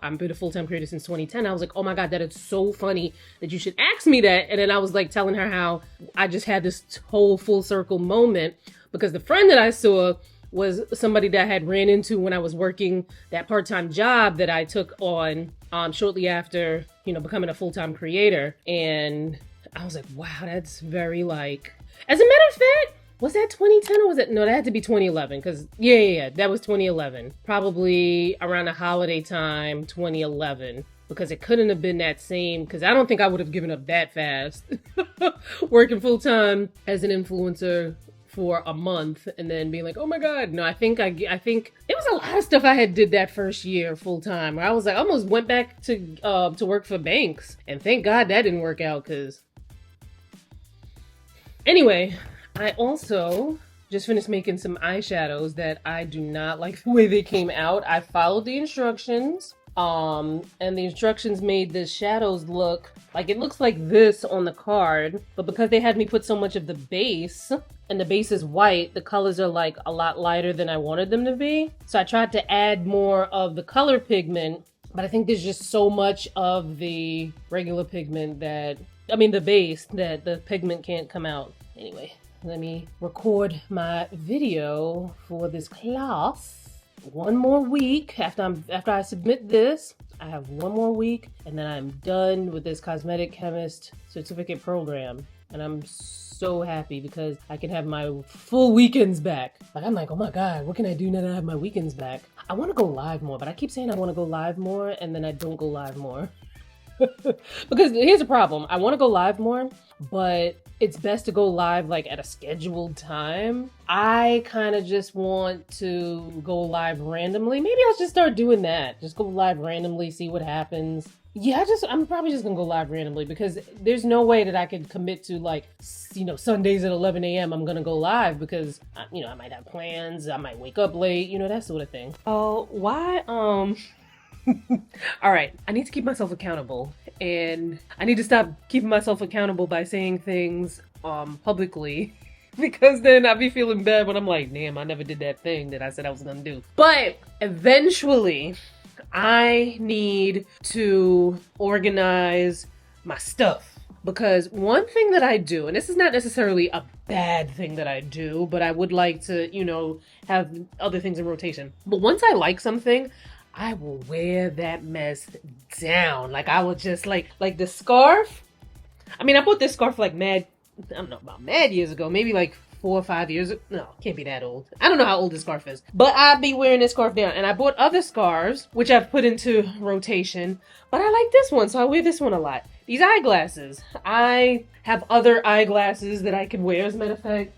I've been a full-time creator since 2010. I was like, oh my God, that is so funny that you should ask me that. And then I was telling her how I just had this whole full circle moment because the friend that I saw was somebody that I had ran into when I was working that part-time job that I took on shortly after, becoming a full-time creator. And I was like, wow, that's very as a matter of fact, was that 2010 or was it? No, that had to be 2011 because, yeah, that was 2011. Probably around the holiday time, 2011, because it couldn't have been that same, because I don't think I would have given up that fast. Working full time as an influencer for a month and then being like, oh my God. No, I think it was a lot of stuff I had did that first year full time. I was I almost went back to work for banks, and thank God that didn't work out because anyway, I also just finished making some eyeshadows that I do not like the way they came out. I followed the instructions, and the instructions made the shadows look it looks like this on the card, but because they had me put so much of the base, and the base is white, the colors are a lot lighter than I wanted them to be. So I tried to add more of the color pigment, but I think there's just so much of the regular pigment the base, that the pigment can't come out. Anyway. Let me record my video for this class. One more week after I submit this. I have one more week and then I'm done with this cosmetic chemist certificate program. And I'm so happy because I can have my full weekends back. I'm like, oh my God, what can I do now that I have my weekends back? I want to go live more, but I keep saying I want to go live more and then I don't go live more. Because here's the problem. I want to go live more, but it's best to go live at a scheduled time. I kind of just want to go live randomly. Maybe I'll just start doing that. Just go live randomly, see what happens. Yeah, I'm probably just gonna go live randomly because there's no way that I could commit to Sundays at 11 a.m. I'm gonna go live because I might have plans. I might wake up late, that sort of thing. Oh, why? All right, I need to keep myself accountable, and I need to stop keeping myself accountable by saying things publicly because then I'll be feeling bad when I'm like, damn, I never did that thing that I said I was gonna do. But eventually, I need to organize my stuff because one thing that I do, and this is not necessarily a bad thing that I do, but I would like to, have other things in rotation. But once I like something, I will wear that mess down. I will just like the scarf. I mean, I bought this scarf mad years ago, maybe 4 4 or 5 years. No, can't be that old. I don't know how old this scarf is. But I'd be wearing this scarf down. And I bought other scarves, which I've put into rotation. But I like this one, so I wear this one a lot. These eyeglasses. I have other eyeglasses that I can wear. As a matter of fact,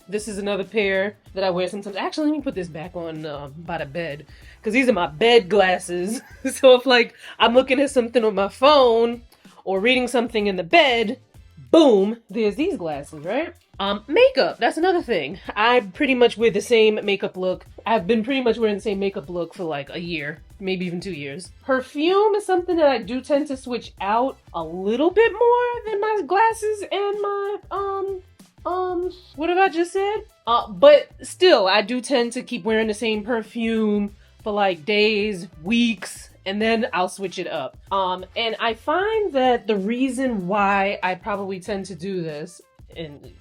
this is another pair that I wear sometimes. Actually, let me put this back on by the bed. Because these are my bed glasses. So if like I'm looking at something on my phone or reading something in the bed, boom, there's these glasses, right? Makeup, that's another thing. I pretty much wear the same makeup look. I've been pretty much wearing the same makeup look for like a year, maybe even 2 years. Perfume is something that I do tend to switch out a little bit more than my glasses and my, what have I just said? But still, I do tend to keep wearing the same perfume for like days, weeks, and then I'll switch it up. And I find that the reason why I probably tend to do this, and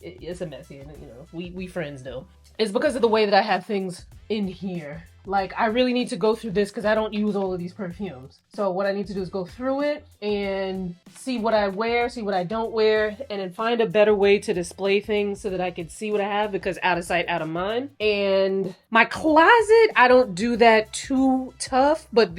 it's a mess here, you know, we friends though, is because of the way that I have things in here. Like, I really need to go through this because I don't use all of these perfumes. So what I need to do is go through it and see what I wear, see what I don't wear, and then find a better way to display things so that I can see what I have, because out of sight, out of mind. And my closet, I don't do that too tough, but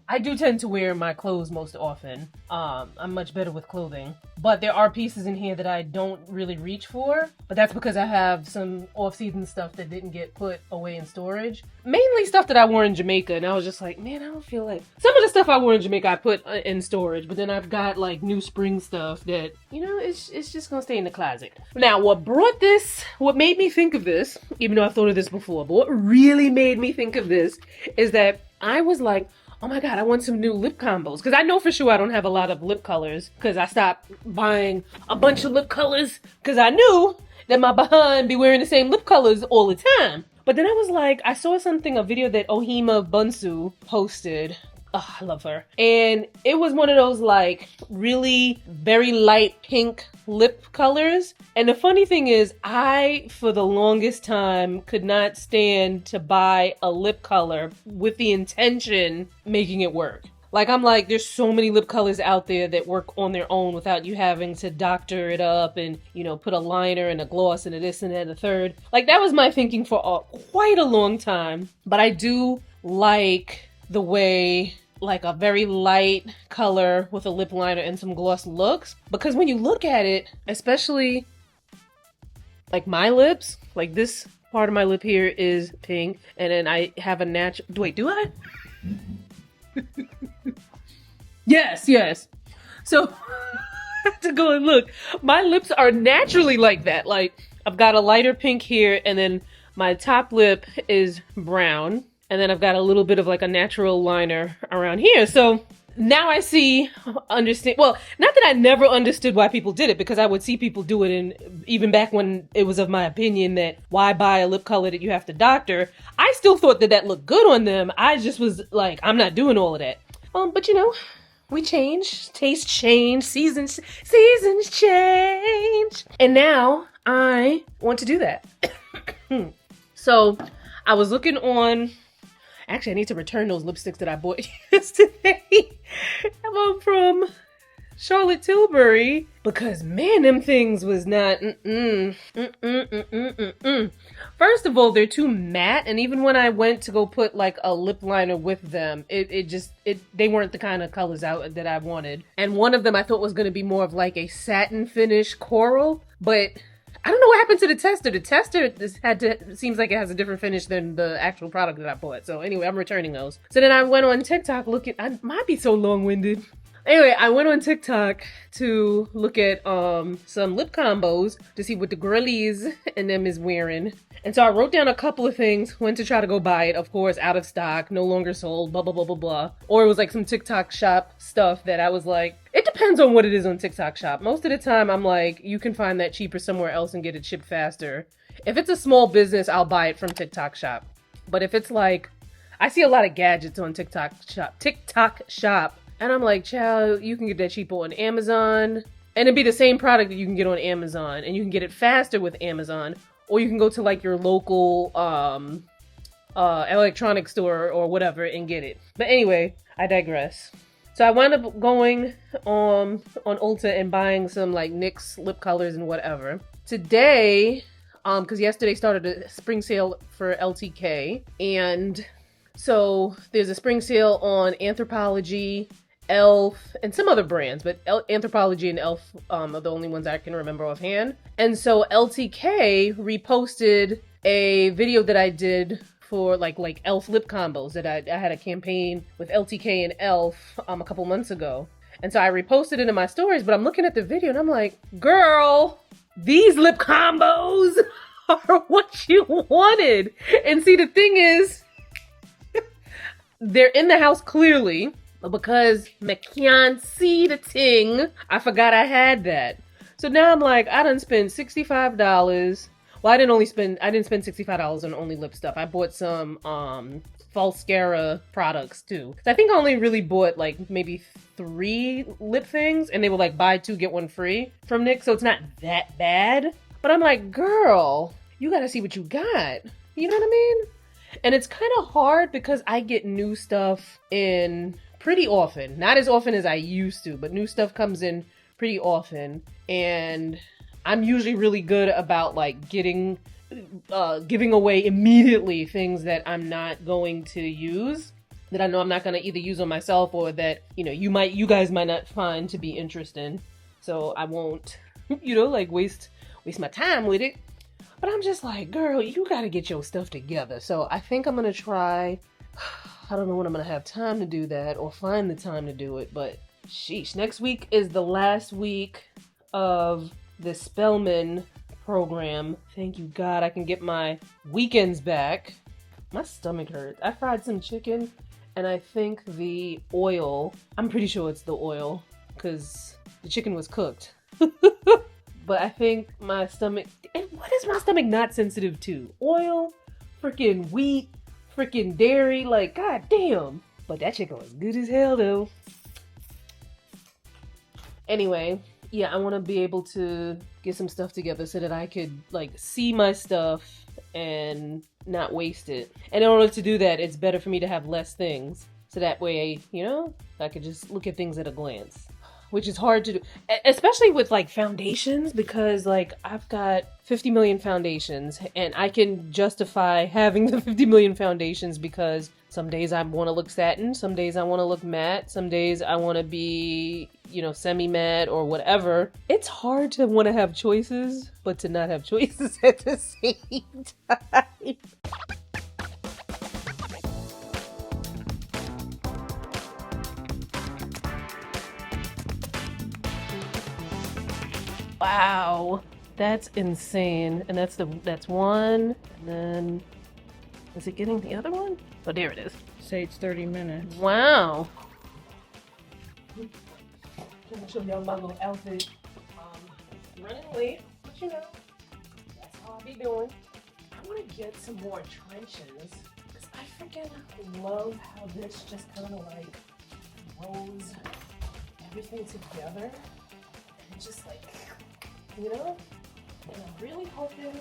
I do tend to wear my clothes most often. I'm much better with clothing. But there are pieces in here that I don't really reach for, but that's because I have some off-season stuff that didn't get put away in storage. Mainly stuff that I wore in Jamaica, and I was just like, man, I don't feel like... Some of the stuff I wore in Jamaica I put in storage, but then I've got like new spring stuff that, you know, it's just gonna stay in the closet. Now, what made me think of this, even though I've thought of this before, but what really made me think of this is that I was like, oh my God, I want some new lip combos. Because I know for sure I don't have a lot of lip colors because I stopped buying a bunch of lip colors because I knew that my behind be wearing the same lip colors all the time. But then I was like, I saw a video that Ohima Bunsu posted. Oh, I love her. And it was one of those like really very light pink lip colors. And the funny thing is, I, for the longest time, could not stand to buy a lip color with the intention making it work. Like, I'm like, there's so many lip colors out there that work on their own without you having to doctor it up and, you know, put a liner and a gloss and a this and that and a third. Like, that was my thinking for quite a long time. But I do like the way like a very light color with a lip liner and some gloss looks, because when you look at it, especially like my lips, like this part of my lip here is pink, and then I have a natural, wait, do I? Yes. So I have to go and look. My lips are naturally like that. Like, I've got a lighter pink here, and then my top lip is brown. And then I've got a little bit of like a natural liner around here. So now I understand. Well, not that I never understood why people did it, because I would see people do it. And even back when it was of my opinion that why buy a lip color that you have to doctor, I still thought that looked good on them. I just was like, I'm not doing all of that. But you know, we change, tastes change, seasons change. And now I want to do that. So I was looking on... Actually, I need to return those lipsticks that I bought yesterday. From Charlotte Tilbury. Because, man, them things was not... First of all, they're too matte. And even when I went to go put, like, a lip liner with them, they weren't the kind of colors out that I wanted. And one of them I thought was going to be more of, like, a satin finish coral. But... I don't know what happened to the tester. The tester seems like it has a different finish than the actual product that I bought. So anyway, I'm returning those. So then I went on TikTok I might be so long-winded. Anyway, I went on TikTok to look at some lip combos to see what the girlies and them is wearing. And so I wrote down a couple of things, went to try to go buy it. Of course, out of stock, no longer sold, blah, blah, blah, blah, blah. Or it was like some TikTok shop stuff that I was like, it depends on what it is on TikTok shop. Most of the time, I'm like, you can find that cheaper somewhere else and get it shipped faster. If it's a small business, I'll buy it from TikTok shop. But if it's like, I see a lot of gadgets on TikTok shop. And I'm like, child, you can get that cheaper on Amazon. And it'd be the same product that you can get on Amazon. And you can get it faster with Amazon. Or you can go to like your local electronics store or whatever and get it. But anyway, I digress. So I wound up going on Ulta and buying some like NYX lip colors and whatever. today, because yesterday started a spring sale for LTK, and so there's a spring sale on Anthropologie, Elf, and some other brands, but Anthropologie and Elf are the only ones I can remember offhand. And so LTK reposted a video that I did for like Elf lip combos that I had a campaign with LTK and Elf a couple months ago. And so I reposted it in my stories, but I'm looking at the video and I'm like, girl, these lip combos are what you wanted. And see, the thing is, they're in the house clearly, because I can't see the ting, I forgot I had that. So now I'm like, I done spent $65. Well, I didn't spend $65 on only lip stuff. I bought some Falscara products too. So I think I only really bought like maybe 3 lip things, and they were like buy 2 get 1 free from NYX, so it's not that bad. But I'm like, girl, you gotta see what you got. You know what I mean? And it's kind of hard because I get new stuff in pretty often. Not as often as I used to, but new stuff comes in pretty often. And I'm usually really good about like giving away immediately things that I'm not going to use, that I know I'm not going to either use on myself or that, you guys might not find to be interesting. So I won't, like waste my time with it. But I'm just like, girl, you got to get your stuff together. So I think I'm going to try. I don't know when I'm going to have time to do that or find the time to do it, but sheesh. Next week is the last week of the Spellman program. Thank you, God, I can get my weekends back. My stomach hurts. I fried some chicken, and I think the oil, I'm pretty sure it's the oil, because the chicken was cooked. But I think my stomach, and what is my stomach not sensitive to? Oil, freaking wheat, freaking dairy, like, god damn. But that chicken was good as hell though. Anyway, yeah, I want to be able to get some stuff together so that I could like see my stuff and not waste it. And in order to do that, it's better for me to have less things. So that way, I could just look at things at a glance. Which is hard to do, especially with like foundations, because like I've got 50 million foundations and I can justify having the 50 million foundations because some days I want to look satin, some days I want to look matte, some days I want to be, semi-matte or whatever. It's hard to want to have choices, but to not have choices at the same time. Wow, that's insane. And that's one. And then, is it getting the other one? Oh, there it is. Say it's 30 minutes. Wow. I'm gonna show y'all my little outfit. Running late, but that's how I be doing. I want to get some more trenches because I freaking love how this just kind of like throws everything together. And just like, and I'm really hoping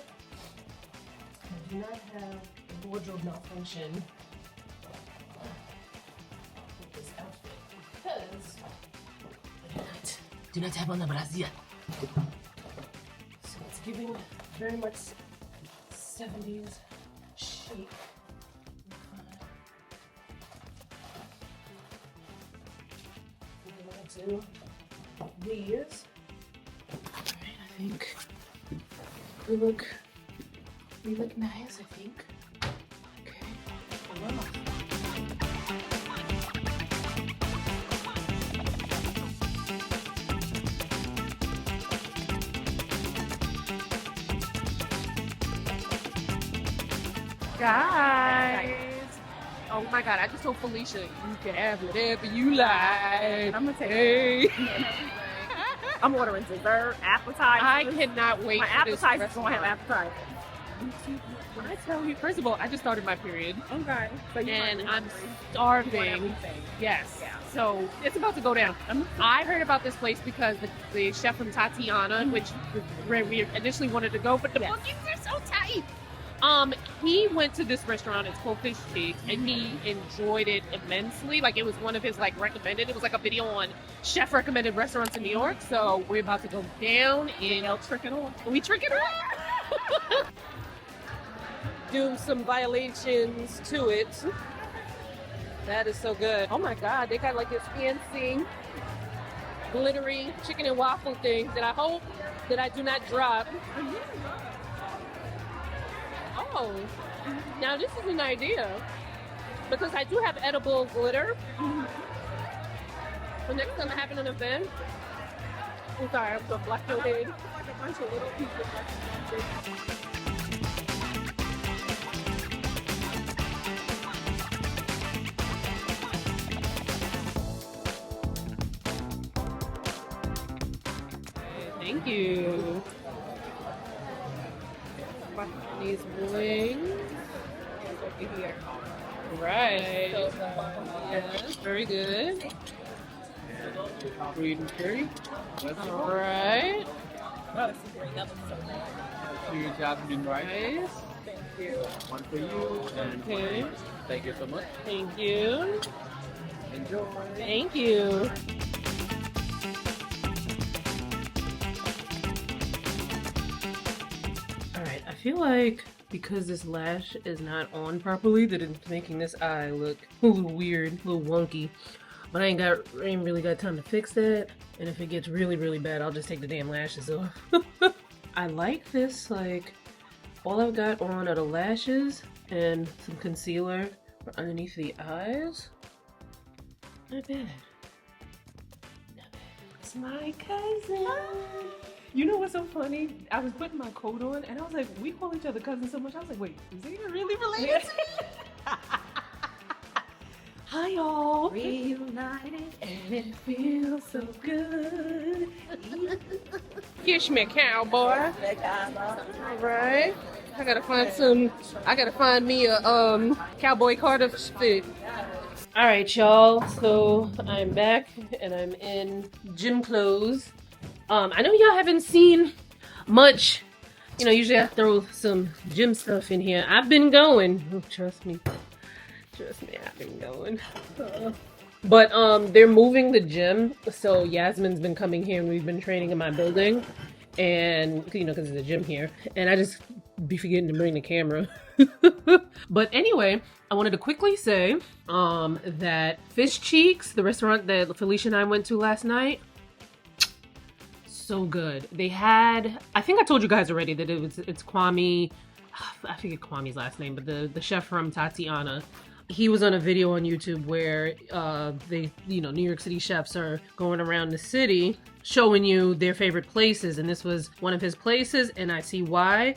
I do not have a wardrobe malfunction with this outfit because I do not have on the brassiere. So it's giving very much 70s chic. I'm going to these. I think we look nice, I think. Okay. Wow. Guys. Oh my God, I just told Felicia, you can have whatever you like. I'm gonna take it. I'm ordering dessert, appetizers. I cannot wait my for this appetizers don't have restaurant. appetizers. When I tell you, first of all, I just started my period. Okay. So And I'm starving. Yes. Yeah. So it's about to go down. I heard about this place because the chef from Tatiana, which where we initially wanted to go, but the bookings are so tight. He went to this restaurant, it's called Fish Cheeks, and he enjoyed it immensely. Like, it was one of his, like, recommended. It was like a video on chef recommended restaurants in New York. So we're about to go down and trick it on. We trick it on. Do some violations to it. That is so good. Oh my God, they got like this fancy, glittery chicken and waffle thing that I hope that I do not drop. Oh, now this is an idea because I do have edible glitter. The next time I have an event, I'm sorry, I'm so black your head. Like a bunch of little pieces. Thank you. These wings. Right. Yes, very good. Green curry. All right. Your jasmine rice. Nice. Thank you. One for you. And Okay. thank you so much. Thank you. Enjoy. Thank you. Alright, I feel like because this lash is not on properly that it's making this eye look a little weird, a little wonky. But I ain't really got time to fix that. And if it gets really, really bad, I'll just take the damn lashes off. I like this, like, all I've got on are the lashes and some concealer for underneath the eyes. Not bad. Not bad. It's my cousin. You know what's so funny? I was putting my coat on and I was like, we call each other cousins so much. I was like, wait, is he really related to me? Hi y'all. Reunited and it feels so good. Kiss me, cowboy. Alright. I gotta find me a cowboy Carter fit. Alright y'all, so I'm back and I'm in gym clothes. I know y'all haven't seen much. You know, usually I throw some gym stuff in here. I've been going. Oh, trust me. Trust me, I've been going. But they're moving the gym, so Yasmin's been coming here and we've been training in my building. And, you know, because there's a gym here. And I just be forgetting to bring the camera. But anyway, I wanted to quickly say that Fish Cheeks, the restaurant that Felicia and I went to last night, so good. They had, I think I told you guys already that it's Kwame, I forget Kwame's last name, but the chef from Tatiana. He was on a video on YouTube where they, you know, New York City chefs are going around the city showing you their favorite places, and this was one of his places, and I see why.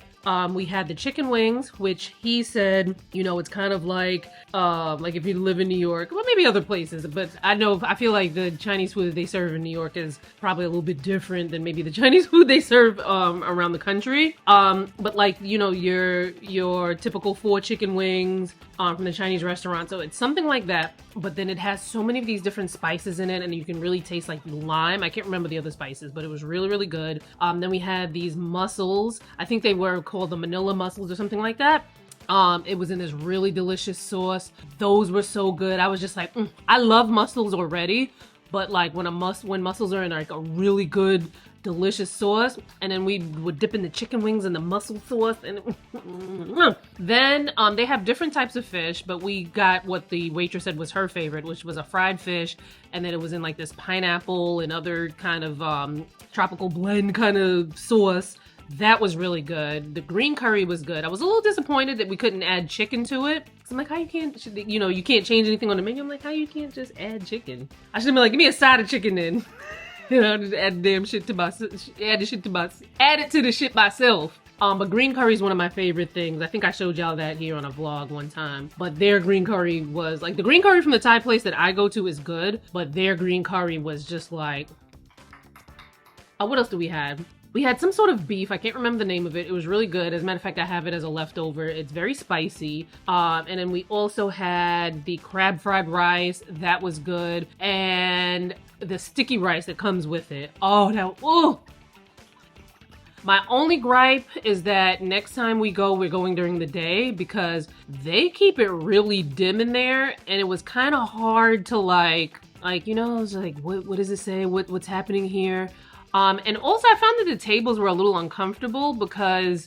We had the chicken wings, which he said, you know, it's kind of like if you live in New York, well, maybe other places, but I feel like the Chinese food they serve in New York is probably a little bit different than maybe the Chinese food they serve around the country. But like, you know, your typical 4 chicken wings from the Chinese restaurant, so it's something like that. But then it has so many of these different spices in it, and you can really taste like lime. I can't remember the other spices, but it was really, really good. Then we had these mussels. I think they were called the Manila mussels or something like that. It was in this really delicious sauce. Those were so good. I was just like, I love mussels already, but like when mussels are in like a really good, delicious sauce, and then we would dip in the chicken wings in the mussel sauce, and then they have different types of fish, but we got what the waitress said was her favorite, which was a fried fish, and then it was in like this pineapple and other kind of tropical blend kind of sauce. That was really good. The green curry was good. I was a little disappointed that we couldn't add chicken to it. So I'm like, how you can't, you know, you can't change anything on the menu. I'm like, how you can't just add chicken? I should have been like, give me a side of chicken then. You know, just add the damn shit to myself. Add it to the shit myself. But green curry is one of my favorite things. I think I showed y'all that here on a vlog one time. But their green curry was like, the green curry from the Thai place that I go to is good, but their green curry was just like, what else do we have? We had some sort of beef. I can't remember the name of it. It was really good. As a matter of fact, I have it as a leftover. It's very spicy. And then we also had the crab fried rice. That was good. And the sticky rice that comes with it. Oh, My only gripe is that next time we go, we're going during the day because they keep it really dim in there, and it was kind of hard to like, you know, I was like, what does it say? What's happening here? And also I found that the tables were a little uncomfortable because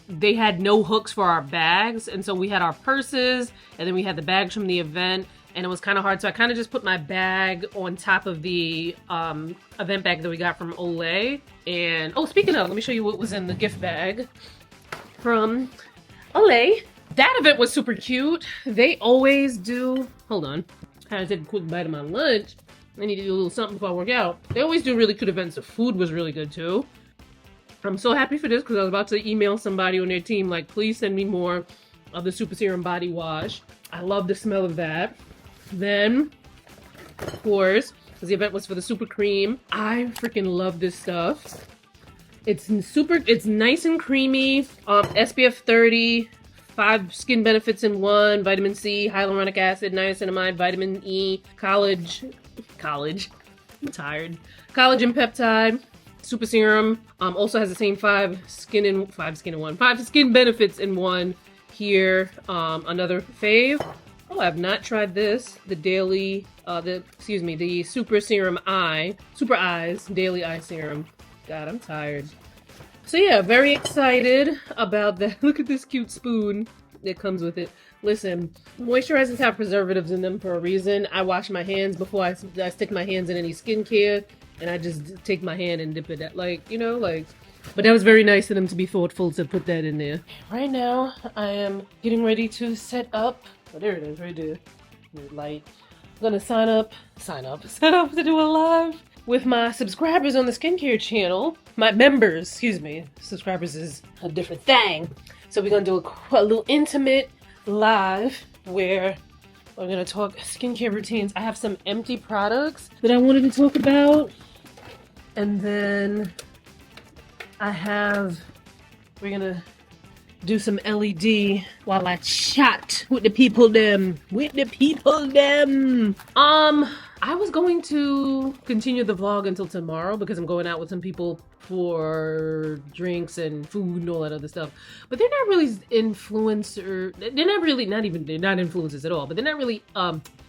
they had no hooks for our bags. And so we had our purses and then we had the bags from the event, and it was kind of hard. So I kind of just put my bag on top of the event bag that we got from Olay. And oh, speaking of, let me show you what was in the gift bag from Olay. That event was super cute. They always do, hold on, I had to take a quick bite of my lunch. I need to do a little something before I work out. They always do really cute events. The food was really good too. I'm so happy for this because I was about to email somebody on their team like, please send me more of the Super Serum Body Wash. I love the smell of that. Then, of course, because the event was for the Super Cream, I freaking love this stuff. It's nice and creamy. SPF 30, 5 skin benefits in 1, vitamin C, hyaluronic acid, niacinamide, vitamin E, I'm tired. Collagen peptide, super serum. Also has the same 5 skin benefits in 1 here. Another fave. Oh, I have not tried this. The daily, the Super Serum Super Eyes Daily Eye Serum. God, I'm tired. So yeah, very excited about that. Look at this cute spoon that comes with it. Listen, moisturizers have preservatives in them for a reason. I wash my hands before I stick my hands in any skincare, and I just take my hand and dip it at, like, you know, like, but that was very nice of them to be thoughtful to put that in there. Right now, I am getting ready to set up. Oh, there it is, right there. Light. I'm gonna set up to do a live with my subscribers on the skincare channel. My members, excuse me. Subscribers is a different thing. So we're gonna do a little intimate live where we're gonna talk skincare routines. I have some empty products that I wanted to talk about, and then we're gonna do some LED while I chat with the people them. I was going to continue the vlog until tomorrow because I'm going out with some people for drinks and food and all that other stuff. But they're not really they're not influencers at all, but they're not really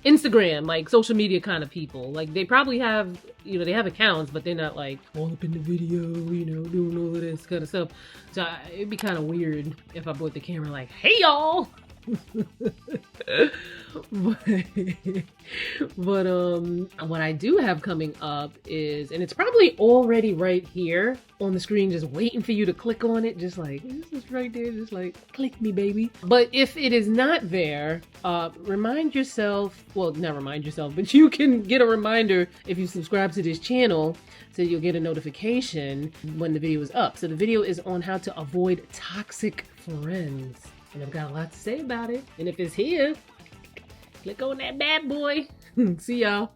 Instagram, like social media kind of people. Like they probably have, you know, they have accounts, but they're not like all up in the video, you know, doing all of this kind of stuff. So it'd be kind of weird if I brought the camera like, hey y'all! but what I do have coming up is, and it's probably already right here on the screen just waiting for you to click on it, just like this is right there, just like click me baby. But if it is not there, remind yourself, well, not remind yourself, but you can get a reminder if you subscribe to this channel so you'll get a notification when the video is up. So the video is on how to avoid toxic friends. And I've got a lot to say about it. And if it's here, click on that bad boy. See y'all.